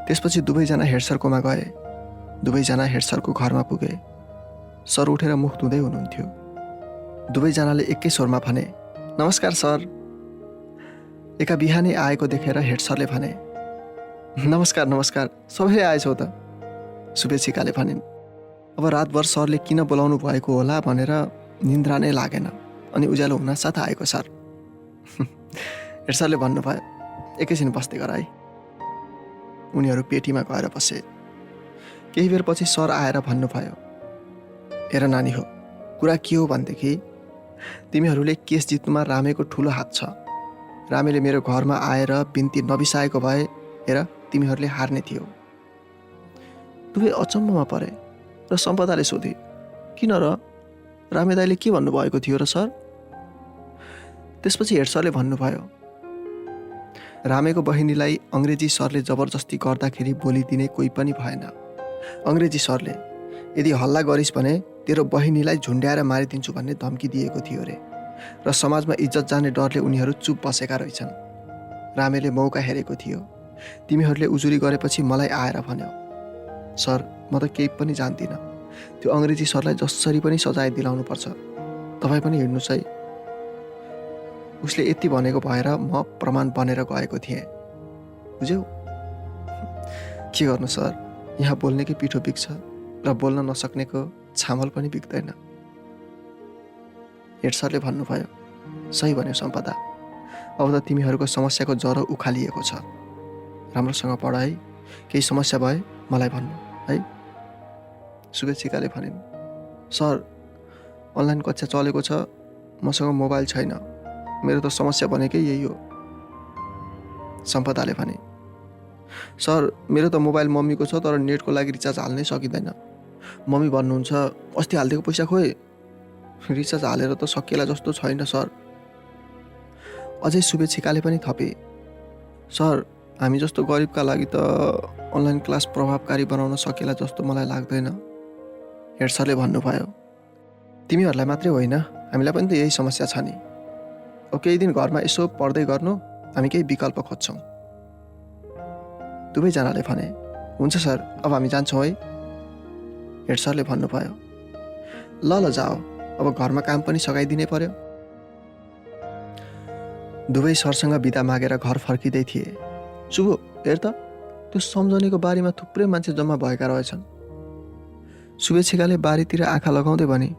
त्यसपछि दुवैजना हेड सरकोमा गए। दुवैजना हेड सरको घरमा पुगे। सर उठेर मुख धुँदै हुनुहुन्थ्यो। दुवैजनाले एकै स्वरमा भने, नमस्कार सर। एका बिहानै आएको देखेर हेड सरले भने, नमस्कार नमस्कार, सबै आएछौ त। शुभेच्छिकाले भनिन्, अब रातभर सरले किन बोलाउनु भएको होला भनेर निन्द्रा नै लागेन, अनि उज्यालो हुन साथ आएको सर। हेड सरले भन्नुभयो, एकैछिन बस्दै गर है। उनीहरू पेटीमा गएर बसे। केही बेर पछि सर आएर भन्नुभयो, हेर नानी हो, कुरा के हो भनेदेखि तिमीहरूले केस जित्नुमा रामेको ठुलो हात छ। रामेले मेरो घरमा आएर बिन्ती नबिसाएको भए हेर तिमीहरूले हार्ने थियो। दुवै अचम्ममा परे र सम्पदाले सोधे, किन र? रामे दाइले के भन्नुभएको थियो र सर? त्यसपछि हेड सरले भन्नुभयो, रामेको बहिनीलाई अङ्ग्रेजी सरले जबरजस्ती गर्दाखेरि बोलिदिने कोही पनि भएन। अङ्ग्रेजी सरले यदि हल्ला गरिस् भने तेरो बहिनीलाई झुन्ड्याएर मारिदिन्छु भन्ने धम्की दिएको थियो रे, र समाजमा इज्जत जाने डरले उनीहरू चुप बसेका रहेछन्। रामेले मौका हेरेको थियो। तिमीहरूले उजुरी गरेपछि मलाई आएर भन्यो, सर म त केही पनि जान्दिनँ, त्यो अङ्ग्रेजी सरलाई जसरी पनि सजाय दिलाउनुपर्छ, तपाईँ पनि हिँड्नुहोस् है। उसले यति भनेको भएर म प्रमाण बनेर गएको थिएँ, बुझ्यौ? के गर्नु सर, यहाँ बोल्नेकै पिठो बिग्छ र बोल्न नसक्नेको छामल पनि बिग्दैन। हेड सरले भन्नुभयो, सही भन्यो सम्पदा, अब त तिमीहरूको समस्याको जरो उखालिएको छ। राम्रोसँग पढ है, केही समस्या भए मलाई भन्नु है। शुभेच्छिकाले भनिन्, सर अनलाइन कक्षा चलेको छ, मसँग मोबाइल छैन, मेरो त समस्या भनेकै यही हो। सम्पदाले भने, सर मेरो त मोबाइल मम्मीको छ, तर नेटको लागि रिचार्ज हाल्नै सकिँदैन। मम्मी भन्नुहुन्छ अस्ति हालिदिएको पैसा खोइ, रिचार्ज हालेर त सकिएला जस्तो छैन सर। अझै शुभेच्छिकाले पनि थपे, सर हामी जस्तो गरिबका लागि त अनलाइन क्लास प्रभावकारी बनाउन सकिएला जस्तो मलाई लाग्दैन। हेड सरले भन्नुभयो, तिमीहरूलाई मात्रै होइन, हामीलाई पनि त यही समस्या छ नि। अब केही दिन घरमा यसो पढ्दै गर्नु, हामी केही विकल्प खोज्छौँ। दुवैजनाले भने, हुन्छ सर, अब हामी जान्छौँ है। हेड सरले भन्नुभयो, ल ल जाओ, अब घरमा काम पनि सघाइदिनै पर्यो। दुवै सरसँग बिदा मागेर घर फर्किँदै थिए। शुभ, हेर त त्यो सम्झनेको बारीमा थुप्रै मान्छे जम्मा भएका रहेछन्। शुभेच्छिकाले बारीतिर आँखा लगाउँदै भने,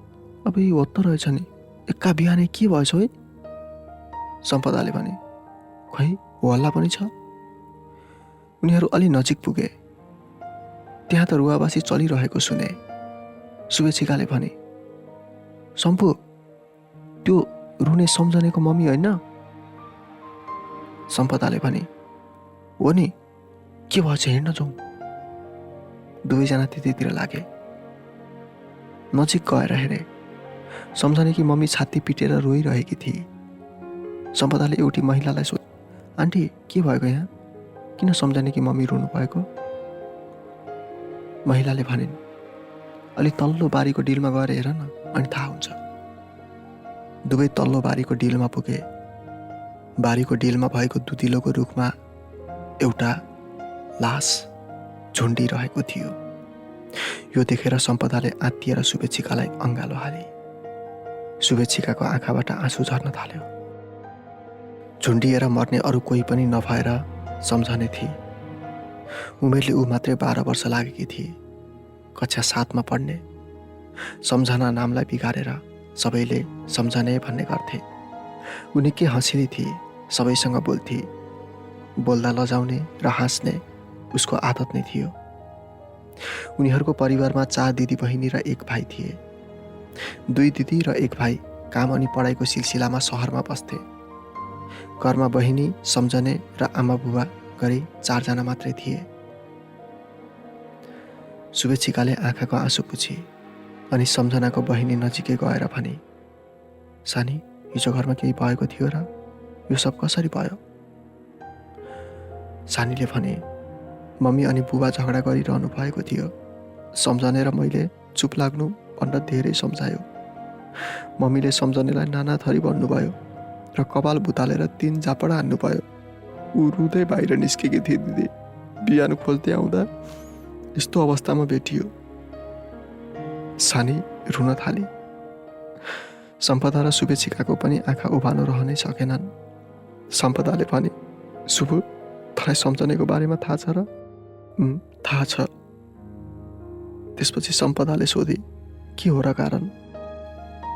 अब यी होत्तो रहेछ नि, एक्का बिहानै के भएछ है? सम्पदाले भने, खै हो हल्ला पनि छ। उनीहरू अलि नजिक पुगे। त्यहाँ त रुवाबासी चलिरहेको सुने। शुभेच्छिकाले भने, सम्पु, त्यो रुने सम्झनेको मम्मी होइन? सम्पदाले भने, हो नि, के भएछ हेर्न जाउँ। दुवैजना त्यतितिर लागे। नजिक गएर हेरे। सम्झनेकी मम्मी छाती पिटेर रोइरहेकी थिए। सम्पदाले एउटी महिलालाई सोधे, आन्टी के भएको यहाँ? किन सम्झनेकी मम्मी रुनु भएको? महिलाले भनिन्, अलि तल्लो बारीको डिलमा गएर हेर न, अनि थाहा हुन्छ। दुवै तल्लो बारीको डिलमा पुगे। बारीको डिलमा भएको दुधिलोको रुखमा एउटा लास झुन्डिरहेको थियो। यो देखेर सम्पदाले आत्तिएर शुभेच्छिकालाई अँगालो हाले। शुभेच्छिकाको आँखाबाट आँसु झर्न थाल्यो। झुन्डिएर मर्ने अरू कोही पनि नभएर सम्झने थिए। उमेरले ऊ मात्रै 12 वर्ष लागेकी थिए। कक्षा 7 मा पढ्ने। सम्झना नामलाई बिगारेर सबैले सम्झने भन्ने गर्थे। उनी के हँसिली थिए, सबैसँग बोल्थे। बोल्दा लजाउने र हाँस्ने उसको आदत नै थियो। उनीहरूको परिवारमा 4 दिदी बहिनी र 1 भाइ थिए। 2 दिदी र 1 भाइ काम अनि पढाइको सिलसिलामा सहरमा बस्थे। घरमा बहिनी, सम्झने र आमा बुबा गरी 4 जना मात्रै थिए। शुभेच्छिकाले आँखाको आँसु पुछी अनि सम्झनाको बहिनी नजिकै गएर भने, सानी, हिजो घरमा केही भएको थियो र? यो सब कसरी भयो? सानीले भने, मम्मी अनि बुबा झगडा गरिरहनु भएको थियो। सम्झने र मैले चुप लाग्नु भन्न धेरै सम्झायो। मम्मीले सम्झनेलाई नाना थरी भन्नुभयो र कपाल भुतालेर 3 झापड हान्नुभयो। ऊ रुँदै बाहिर निस्केकी थिए दिदी। बिहान खोज्दै आउँदा यस्तो अवस्थामा भेटियो। सानी रुन थाली। सम्पदा र शुभेच्छिकाको पनि आँखा उभानो रहनै सकेनन्। सम्पदाले भने, शुभ, तँलाई सम्झनेको बारेमा थाहा छ र? थाहा छ। त्यसपछि सम्पदाले सोधे, के हो र कारण?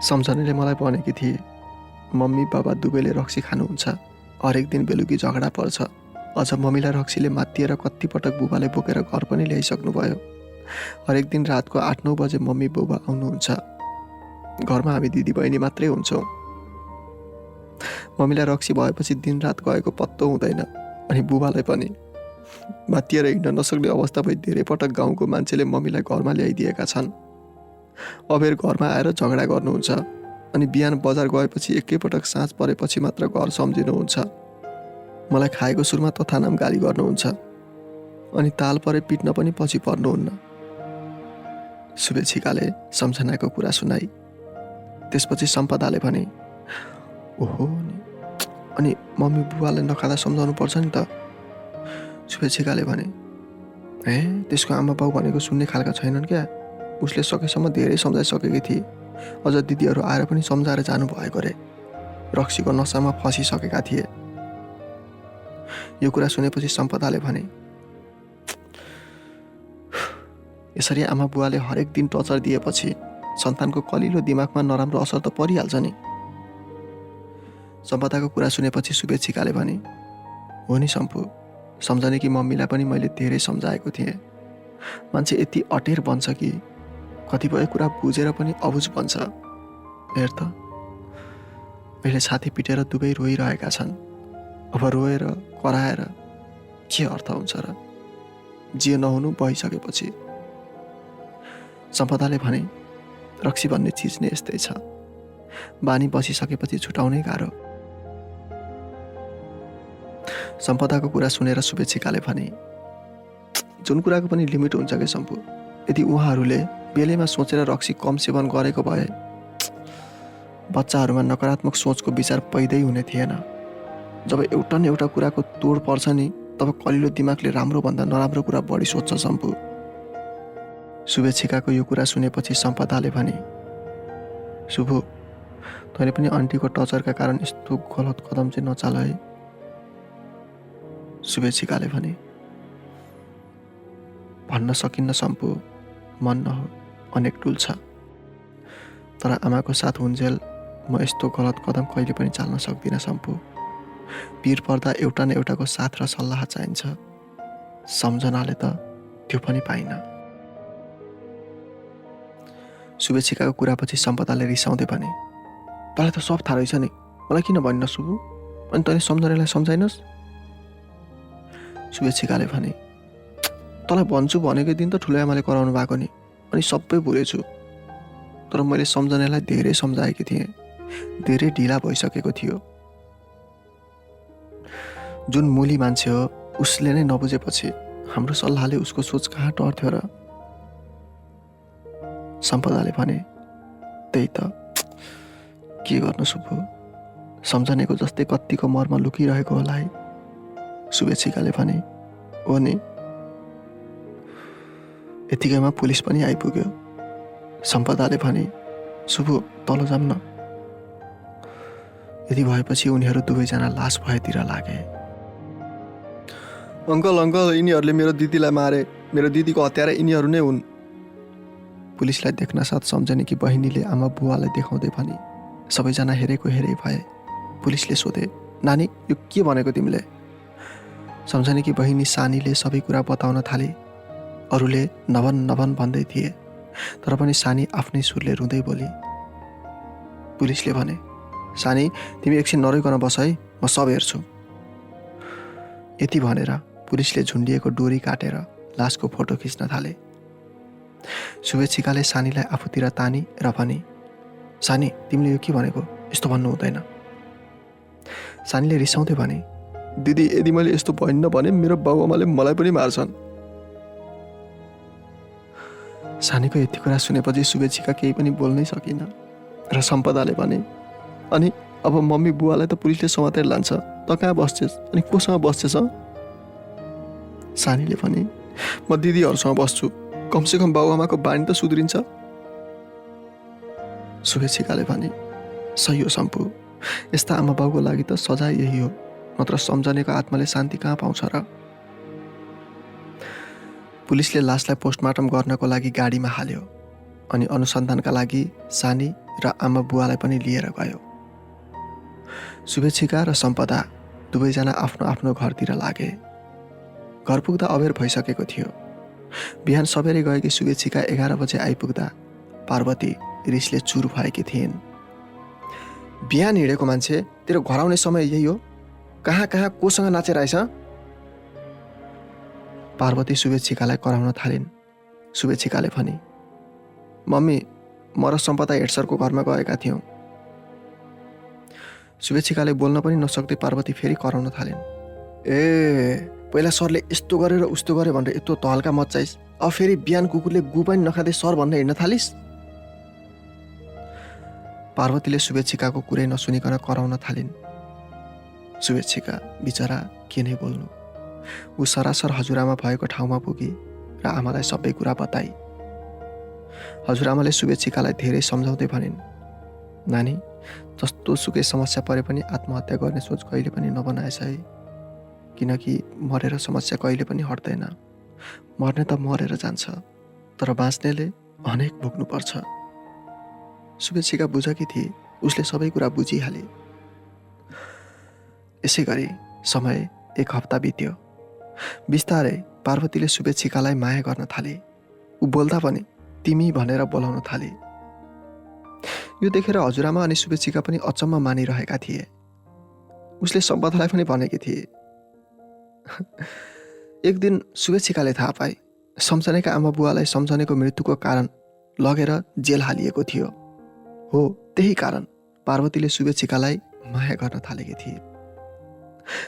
सम्झनेले मलाई भनेकी थिए, मम्मी बाबा दुवैले रक्सी खानुहुन्छ। हरेक दिन बेलुकी झगडा पर्छ। अझ मम्मीलाई रक्सीले मात्तिएर कति पटक बुबाले बोकेर घर पनि ल्याइसक्नुभयो। हरेक दिन रातको 8-9 बजे मम्मी बुबा आउनुहुन्छ। घरमा हामी दिदी बहिनी मात्रै हुन्छौँ। मम्मीलाई रक्सी भएपछि दिनरात गएको पत्तो हुँदैन। अनि बुबालाई पनि मात्तिएर हिँड्न नसक्ने अवस्था भई धेरै पटक गाउँको मान्छेले मम्मीलाई घरमा ल्याइदिएका छन्। अबेर घरमा आएर झगडा गर्नुहुन्छ। अनि बिहान बजार गएपछि एकैपटक साँझ परेपछि मात्र घर सम्झिनुहुन्छ। मलाई खाएको सुरमा तथानाम गाली गर्नुहुन्छ। अनि ताल परे पिट्न पनि पछि पर्नुहुन्न। शुभेच्छिकाले सम्झनाको कुरा सुनाई। त्यसपछि सम्पदाले भने, ओहो नि, अनि मम्मी बुबालाई नखाँदा सम्झाउनु पर्छ नि त। शुभेच्छिकाले भने, त्यसको आमा बाउ भनेको सुन्ने खालका छैनन् क्या। उसले सकेसम्म धेरै सम्झाइसकेकी थिए। अझ दिदीहरू आएर पनि सम्झाएर जानुभएको रे। रक्सीको नसामा फसिसकेका थिए। यो कुरा सुनेपछि सम्पदाले भने, यसरी आमा बुवाले हरेक दिन टर्चर दिएपछि सन्तानको कलिलो दिमागमा नराम्रो असर त परिहाल्छ नि। सम्पदाको कुरा सुनेपछि शुभेच्छिकाले भने, हो नि सम्पु, सम्झने कि मम्मीलाई पनि मैले धेरै सम्झाएको थिएँ। मान्छे यति अटेर बन्छ कि कतिपय कुरा बुझेर पनि अबुझ बन्छ। हेर त, अहिले छाती पिटेर दुवै रोइरहेका छन्। अब रोएर कराएर के अर्थ हुन्छ र? जे नहुनु भइसकेपछि। सम्पदाले भने, रक्सी भन्ने चिज नै यस्तै छ। बानी बसिसकेपछि छुटाउनै गाह्रो। सम्पदाको कुरा सुनेर शुभेच्छिकाले भने, जुन कुराको पनि लिमिट हुन्छ के सम्पु। यदि उहाँहरूले बेलैमा सोचेर रक्सी कम सेवन गरेको भए बच्चाहरूमा नकारात्मक सोचको विचार पैदै हुने थिएन। जब एउटा न एउटा कुराको तोड पर्छ नि, तब कलिलो दिमागले राम्रो भन्दा नराम्रो कुरा बढी सोच्छ सम्पु। शुभेच्छिकाको यो कुरा सुनेपछि सम्पदाले भने, शुभु, तैँले पनि आन्टीको टर्चरका कारण यस्तो गलत कदम चाहिँ नचाल है। शुभेच्छिकाले भने, भन्न सकिन्न सम्पु, मन नहो, अनेक टुल छ। तर आमाको साथ हुन्जेल म यस्तो गलत कदम कहिले पनि चाल्न सक्दिनँ सम्पु। पिर पर्दा एउटा न एउटाको साथ र सल्लाह चाहिन्छ। सम्झनाले त त्यो पनि पाइन। शुभेच्छिकाको कुरापछि सम्पदाले रिसाउँदै भने, तँलाई त सब थाहा रहेछ नि, मलाई किन भन्न शुभु? अनि तैँले सम्झनालाई सम्झाइनस्? शुभेच्छिकाले भने, तँलाई भन्छु भनेको दिन त ठुलो आमाले कराउनु भएको नि, अनि सबै भुलेछु। तर मैले सम्झनालाई धेरै सम्झाएकी थिएँ, धेरै ढिला भइसकेको थियो। जुन मुली मान्छे हो उसले नै नबुझेपछि हाम्रो सल्लाहले उसको सोच कहाँ टर्थ्यो र? सम्पदाले भने, त्यही त, के गर्नु शुभु, सम्झनेको जस्तै कत्तिको मर्म लुकिरहेको होला है। शुभेच्छिकाले भने, हो नि। यतिकैमा पुलिस पनि आइपुग्यो। सम्पदाले भने, शुभु तल जाऊँ न। यति भएपछि उनीहरू दुवैजना लास भएतिर लागे। अङ्कल अङ्कल, यिनीहरूले मेरो दिदीलाई मारे, मेरो दिदीको हत्यारा यिनीहरू नै हुन्। पुलिसलाई देख्न साथ सम्झनेकी बहिनीले आमा बुवालाई देखाउँदै भने, सबैजना हेरेको हेरे भए। पुलिसले सोधे, नानी यो के भनेको तिमीले? सम्झनेकी बहिनी सानीले सबै कुरा बताउन थाले। अरूले नभन नभन भन्दै थिए, तर पनि सानी आफ्नै सुरले रुँदै बोली। पुलिसले भने, सानी तिमी एकछिन नरोइकन बस है, म सब हेर्छु। यति भनेर पुलिसले झुन्डिएको डोरी काटेर लासको फोटो खिच्न थाले। शुभेच्छिकाले सानीलाई आफूतिर तानी र भने, सानी तिमीले यो के भनेको? यस्तो भन्नु हुँदैन। सानीले रिसाउँदै भने, दिदी यदि मैले यस्तो भन्न भने मेरो बाबुआमाले मलाई पनि मार्छन्। सानीको यति कुरा सुनेपछि शुभेच्छिका केही पनि बोल्नै सकिन र सम्पदाले भने, अनि अब मम्मी बुवालाई त पुलिसले समातेर लान्छ, त कहाँ बस्छेस् अनि कोसँग बस्छेस्? सानीले भने, म दिदीहरूसँग बस्छु, कमसेकम बाबुआमाको बानी त सुध्रिन्छ। शुभेच्छिकाले भने, सही हो सम्पु, यस्ता आमा बाउको लागि त सजाय यही हो, नत्र सम्झनेको आत्माले शान्ति कहाँ पाउँछ र? पुलिसले लासलाई पोस्टमार्टम गर्नको लागि गाडीमा हाल्यो अनि अनुसन्धानका लागि सानी र आमा बुवालाई पनि लिएर गयो। शुभेच्छिका र सम्पदा दुवैजना आफ्नो आफ्नो घरतिर लागे। घर पुग्दा अबेर भइसकेको थियो। बिहान सबेरै गएकी शुभेच्छिका 11 बजे आइपुग्दा पार्वती रिसले चुर भएकी थिइन्। बिहान हिँडेको मान्छे तेरो घर आउने समय यही हो? कहाँ कहाँ कोसँग नाचेर आइस? पार्वती शुभेच्छिकालाई कराउन थालिन्। शुभेच्छिकाले भनी, मम्मी म र सम्पदा हेडसरको घरमा गएका थियौँ। शुभेच्छिकाले बोल्न पनि नसक्दै पार्वती फेरि कराउन थालिन्। ए पहिला सरले यस्तो गरे र उस्तो गरे भनेर यत्रो तहल्का मच्चाइस्, अब फेरि बिहान कुकुरले गु पनि नखाँदै सर भनेर हिँड्न थालिस्? पार्वतीले शुभेच्छिकाको कुरै नसुनिकन कराउन थालिन्। शुभेच्छिका बिचरा के नै बोल्नु। ऊ सरासर हजुरआमा भएको ठाउँमा पुगी र आमालाई सबै कुरा बताई। हजुरआमाले शुभेच्छिकालाई धेरै सम्झाउँदै भनिन्, नानी जस्तो सुकै समस्या परे पनि आत्महत्या गर्ने सोच कहिले पनि नबनाएछ है, किनकि मरेर समस्या कहिले पनि हट्दैन। मर्ने त मरेर जान्छ, तर बाँच्नेले अनेक भोग्नुपर्छ। शुभेच्छिका बुझकी थिए, उसले सबै कुरा बुझिहाले। यसै गरी समय 1 हप्ता बित्यो। बिस्तारै पार्वतीले शुभेच्छिकालाई माया गर्न थाले। ऊ बोल्दा पनि तिमी भनेर बोलाउन थाले। यो देखेर हजुरआमा अनि शुभेच्छिका पनि अचम्म मानिरहेका थिए। उसले सम्पदालाई पनि भनेकी थिए। एक दिन शुभेच्छिकाले थाहा पाए सम्झनेका आमा बुवालाई सम्झनेको मृत्युको कारण लगेर जेल हालिएको थियो। हो त्यही कारण पार्वतीले शुभेच्छिकालाई माया गर्न थालेकी थिए।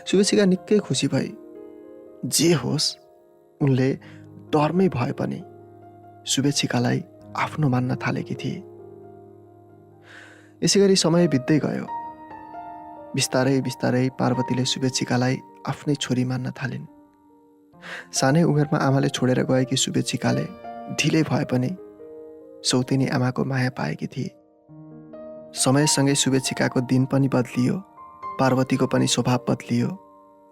शुभेच्छिका निकै खुसी भई। जे होस् उनले डरमै भए पनि शुभेच्छिकालाई आफ्नो मान्न थालेकी थिए। यसै गरी समय बित्दै गयो। बिस्तारै बिस्तारै पार्वतीले शुभेच्छिकालाई आफ्नै छोरी मान्न थालिन्। सानै उमेरमा आमाले छोडेर गएकी शुभेच्छिकाले ढिलै भए पनि सौतेनी आमाको माया पाएकी थिए। समयसँगै शुभेच्छिकाको दिन पनि बदलियो, पार्वतीको पनि स्वभाव बदलियो,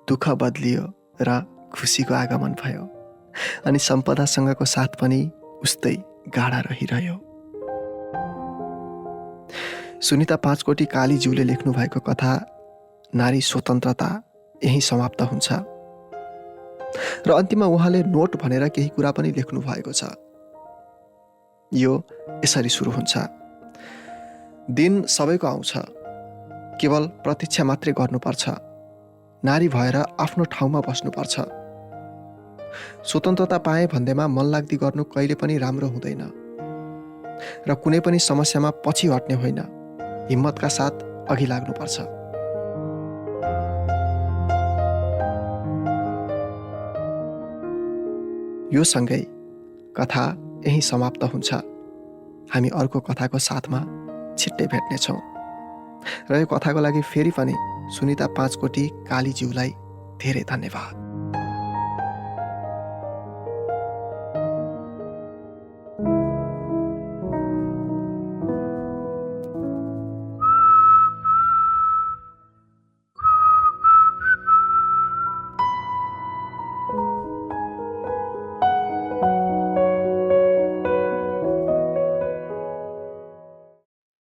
दुःख बदलियो र खुसीको आगमन भयो। अनि सम्पदासँगको साथ पनि उस्तै गाढा रहिरह्यो। सुनिता 5 कोटी कालीज्यूले लेख्नु भएको कथा नारी स्वतन्त्रता यही समाप्त हुन्छ। र अन्तिममा उहाँले नोट भनेर केही कुरा पनि लेख्नु भएको छ। यो यसरी सुरु हुन्छ। दिन सबैको आउँछ, केवल प्रतीक्षा मात्रै गर्नुपर्छ। नारी भएर आफ्नो ठाउँमा बस्नुपर्छ। स्वतन्त्रता पाए भन्दैमा मनलाग्दी गर्नु कहिले पनि राम्रो हुँदैन र कुनै पनि समस्यामा पछि हट्ने होइन, हिम्मतका साथ अघि लाग्नुपर्छ। यो सँगै कथा यही समाप्त हुन्छ। हामी अर्को कथाको साथमा छिट्टै भेट्नेछौँ। र यो कथाको लागि फेरि पनि सुनिता पाँचकोटी कालीज्यूलाई धेरै धन्यवाद।